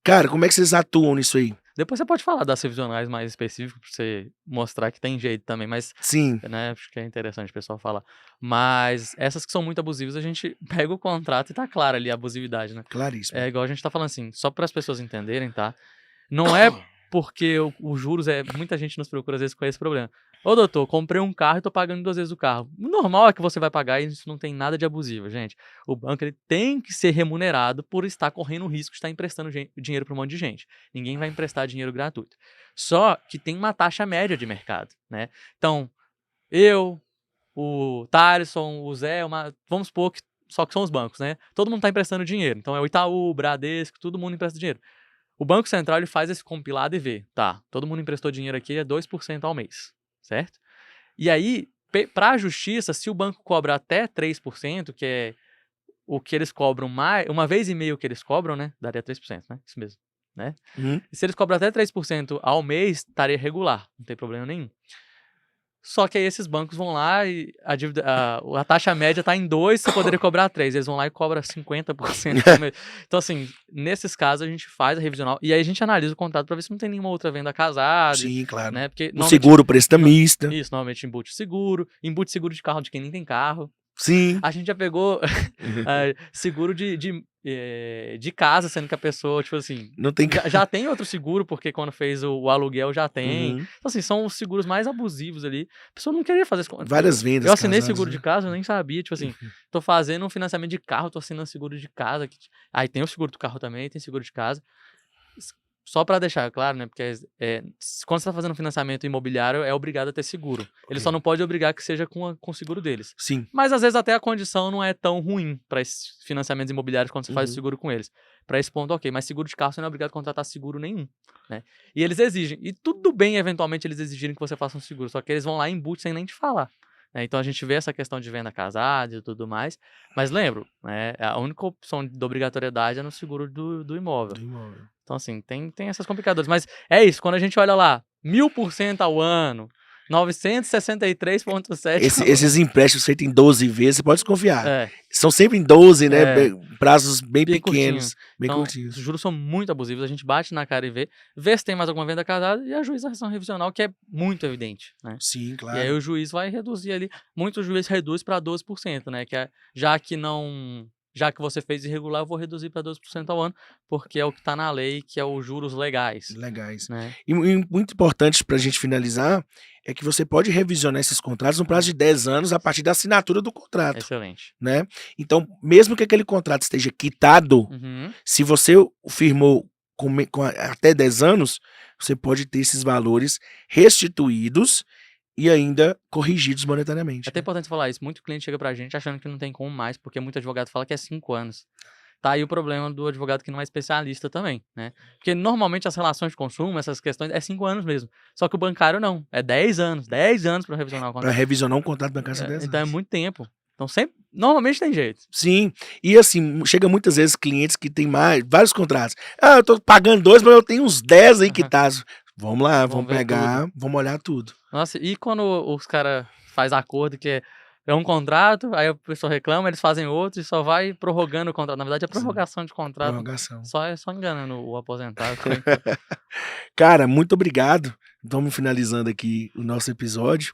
Cara, como é que vocês atuam nisso aí?
Depois você pode falar das revisionais mais específicas pra você mostrar que tem jeito também, mas...
Sim.
Né, acho que é interessante o pessoal falar. Mas essas que são muito abusivas, a gente pega o contrato e tá claro ali a abusividade, né?
Claríssimo.
É igual a gente tá falando assim, só para as pessoas entenderem, tá? Não é porque os juros muita gente nos procura às vezes com esse problema. Ô doutor, comprei um carro e tô pagando 2 vezes o carro. O normal é que você vai pagar e isso não tem nada de abusivo, gente. O banco ele tem que ser remunerado por estar correndo o risco de estar emprestando dinheiro para um monte de gente. Ninguém vai emprestar dinheiro gratuito. Só que tem uma taxa média de mercado, né? Então, eu, o Thaleson, o Zé, vamos supor que só que são os bancos, né? Todo mundo tá emprestando dinheiro. Então é o Itaú, o Bradesco, todo mundo empresta dinheiro. O Banco Central ele faz esse compilado e vê, tá, todo mundo emprestou dinheiro aqui, é 2% ao mês, certo? E aí, para a justiça, se o banco cobra até 3%, que é o que eles cobram mais, 1,5 vez que eles cobram, né, daria 3%, né, isso mesmo, né? E se eles cobram até 3% ao mês, estaria regular, não tem problema nenhum. Só que aí esses bancos vão lá e a taxa média tá em 2, você poderia cobrar 3. Eles vão lá e cobram 50%. Então, assim, nesses casos a gente faz a revisional e aí a gente analisa o contrato para ver se não tem nenhuma outra venda casada.
Sim, claro.
Né? Porque,
o seguro prestamista.
Isso, normalmente embute seguro de carro de quem nem tem carro.
Sim.
A gente já pegou seguro de casa, sendo que a pessoa, tipo assim,
não tem...
já tem outro seguro, porque quando fez o aluguel já tem. Então, assim, são os seguros mais abusivos ali. A pessoa não queria fazer...
Várias vendas.
Eu assinei seguro de casa, eu nem sabia. Tipo assim, tô fazendo um financiamento de carro, tô assinando seguro de casa. Aí tem o seguro do carro também, tem seguro de casa. Só para deixar claro, né? Porque quando você está fazendo financiamento imobiliário, é obrigado a ter seguro. Ele só não pode obrigar que seja com o seguro deles.
Sim.
Mas às vezes até a condição não é tão ruim para esses financiamentos imobiliários quando você faz o seguro com eles. Para esse ponto, ok. Mas seguro de carro você não é obrigado a contratar seguro nenhum. Né? E eles exigem. E tudo bem, eventualmente, eles exigirem que você faça um seguro. Só que eles vão lá e embute sem nem te falar. Então a gente vê essa questão de venda casada e tudo mais. Mas lembro, né, a única opção de obrigatoriedade é no seguro do imóvel. Então, assim, tem essas complicadoras. Mas é isso, quando a gente olha lá, 1000% ao ano, 963,7.
Esses empréstimos feitos em 12 vezes, você pode desconfiar.
É,
São sempre em 12, né?
É.
Prazos bem
Bem
pequenos, bem
então,
curtinhos.
os juros são muito abusivos. A gente bate na cara e vê se tem mais alguma venda casada e ajuiza a ação revisional, que é muito evidente, né?
Sim,
E aí
claro.
o juiz vai reduzir ali. Muitos juízes reduz para 12%, né? Que é, já que você fez irregular, eu vou reduzir para 12% ao ano, porque é o que está na lei, que é os juros legais,
Legais.
né?
E muito importante para a gente finalizar é que você pode revisionar esses contratos no prazo de 10 anos a partir da assinatura do contrato,
Excelente.
né? Então, mesmo que aquele contrato esteja quitado,
Uhum.
se você o firmou até 10 anos, você pode ter esses valores restituídos e ainda corrigidos
É
monetariamente.
até importante falar isso. Muito cliente chega pra gente achando que não tem como mais, porque muito advogado fala que é 5 anos. Tá aí o problema do advogado que não é especialista também, né? Porque normalmente as relações de consumo, essas questões, é 5 anos mesmo. Só que o bancário não. É 10 anos. 10 anos para revisionar o
Para
contrato.
revisionar um contrato bancário são 10
Então é
anos.
muito tempo. Então normalmente tem jeito.
Sim, e assim, chega muitas vezes clientes que tem vários contratos. Ah, eu tô pagando 2, mas eu tenho uns 10 aí quitados. Vamos lá, vamos
ver
pegar, vamos olhar tudo.
Nossa, e quando os caras fazem acordo que é um contrato, aí a pessoa reclama, eles fazem outro e só vai prorrogando o contrato. Na verdade, é prorrogação de contrato.
Prorrogação.
Só enganando o aposentado.
Cara, muito obrigado. Vamos finalizando aqui o nosso episódio.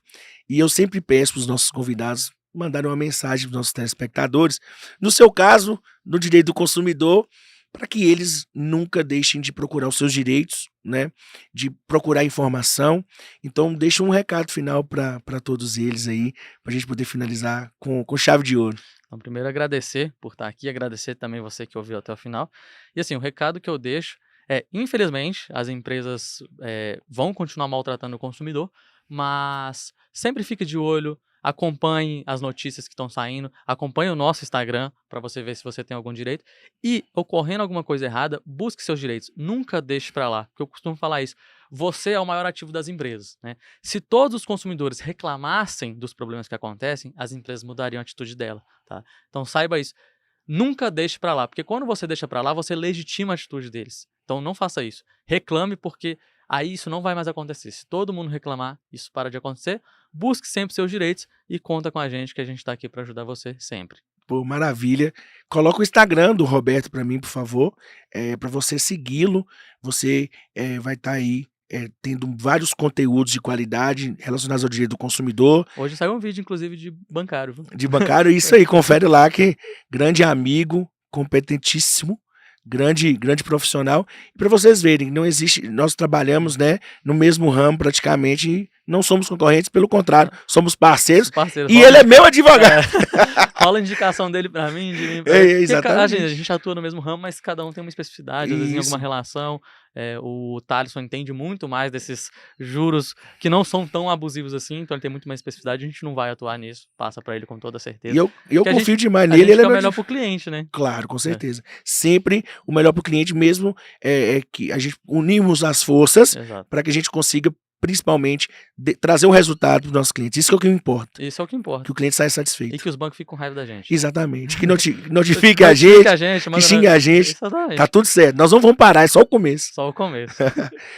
E eu sempre peço para os nossos convidados mandarem uma mensagem para os nossos telespectadores. No seu caso, no direito do consumidor, para que eles nunca deixem de procurar os seus direitos, né? De procurar informação. Então, deixa um recado final para todos eles aí, para a gente poder finalizar com chave de ouro.
Então, primeiro, agradecer por estar aqui, agradecer também você que ouviu até o final. E assim, o recado que eu deixo é, infelizmente, as empresas vão continuar maltratando o consumidor, mas sempre fique de olho, acompanhe as notícias que estão saindo, acompanhe o nosso Instagram para você ver se você tem algum direito e, ocorrendo alguma coisa errada, busque seus direitos. Nunca deixe para lá, porque eu costumo falar isso. Você é o maior ativo das empresas, né? Se todos os consumidores reclamassem dos problemas que acontecem, as empresas mudariam a atitude dela, tá? Então saiba isso. Nunca deixe para lá, porque quando você deixa para lá, você legitima a atitude deles. Então não faça isso. Reclame, porque aí isso não vai mais acontecer. Se todo mundo reclamar, isso para de acontecer. Busque sempre seus direitos e conta com a gente, que a gente está aqui para ajudar você sempre.
Pô, maravilha. Coloca o Instagram do Roberto para mim, por favor, para você segui-lo. Você vai estar aí tendo vários conteúdos de qualidade relacionados ao direito do consumidor.
Hoje saiu um vídeo, inclusive, de bancário. Viu?
De bancário, isso aí, confere lá que grande amigo, competentíssimo, grande profissional. E para vocês verem, não existe, nós trabalhamos, né, no mesmo ramo praticamente, e não somos concorrentes, pelo contrário, somos parceiros. E ele é meu advogado.
Rola a indicação dele para mim, de mim pra
ele. Exatamente.
A gente atua no mesmo ramo, mas cada um tem uma especificidade, às vezes em alguma relação. O Thalisson entende muito mais desses juros que não são tão abusivos assim, então ele tem muito mais especificidade, a gente não vai atuar nisso, passa para ele com toda certeza.
E eu confio demais nele.
Ele é o melhor pro cliente, né?
Claro, com certeza. Sempre o melhor pro cliente mesmo que a gente unimos as forças para que a gente consiga principalmente trazer um resultado para os nossos clientes. Isso é o que importa.
Isso é o que importa.
Que o cliente saia satisfeito.
E que os bancos fiquem com raiva da gente.
Exatamente. Que notifique a gente, que xingue a gente.
Exatamente.
Tá tudo certo. Nós não vamos parar, é só o começo.
Só o começo.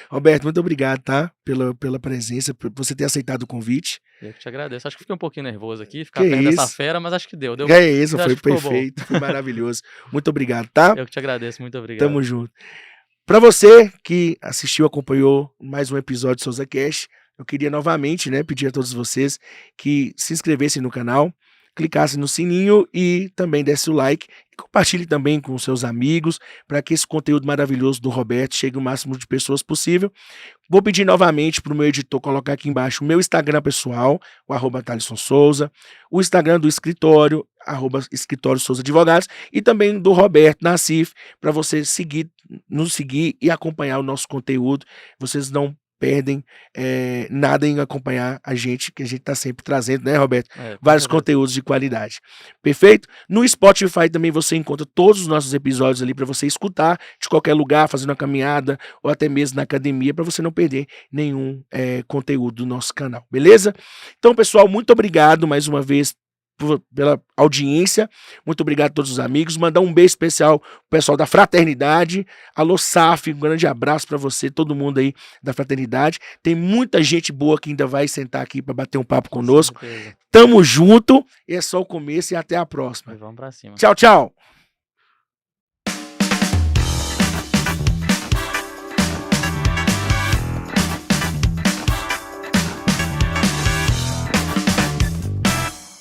Roberto, muito obrigado, tá? Pela presença, por você ter aceitado o convite.
Eu que te agradeço. Acho que fiquei um pouquinho nervoso aqui, ficar perto dessa fera, mas acho que deu.
É isso, foi perfeito, foi maravilhoso. Muito obrigado, tá?
Eu que te agradeço, muito obrigado.
Tamo junto. Para você que assistiu, acompanhou mais um episódio do Souza Cash, eu queria novamente, né, pedir a todos vocês que se inscrevessem no canal, clicassem no sininho e também desse o like e compartilhe também com seus amigos para que esse conteúdo maravilhoso do Roberto chegue ao máximo de pessoas possível. Vou pedir novamente para o meu editor colocar aqui embaixo o meu Instagram pessoal, o @TalisonSouza, o Instagram do escritório, @Escritório Souza Advogados, e também do Roberto Nassif, para você nos seguir e acompanhar o nosso conteúdo. Vocês não perdem nada em acompanhar a gente, que a gente está sempre trazendo, né, Roberto? Vários conteúdos de qualidade. Perfeito? No Spotify também você encontra todos os nossos episódios ali para você escutar de qualquer lugar, fazendo uma caminhada ou até mesmo na academia, para você não perder nenhum conteúdo do nosso canal, beleza? Então, pessoal, muito obrigado mais uma vez pela audiência. Muito obrigado a todos os amigos. Mandar um beijo especial pro pessoal da Fraternidade. Alô, Saf, um grande abraço para você, todo mundo aí da Fraternidade. Tem muita gente boa que ainda vai sentar aqui para bater um papo conosco. Tamo junto. É só o começo e até a próxima.
Vamos pra cima.
Tchau, tchau.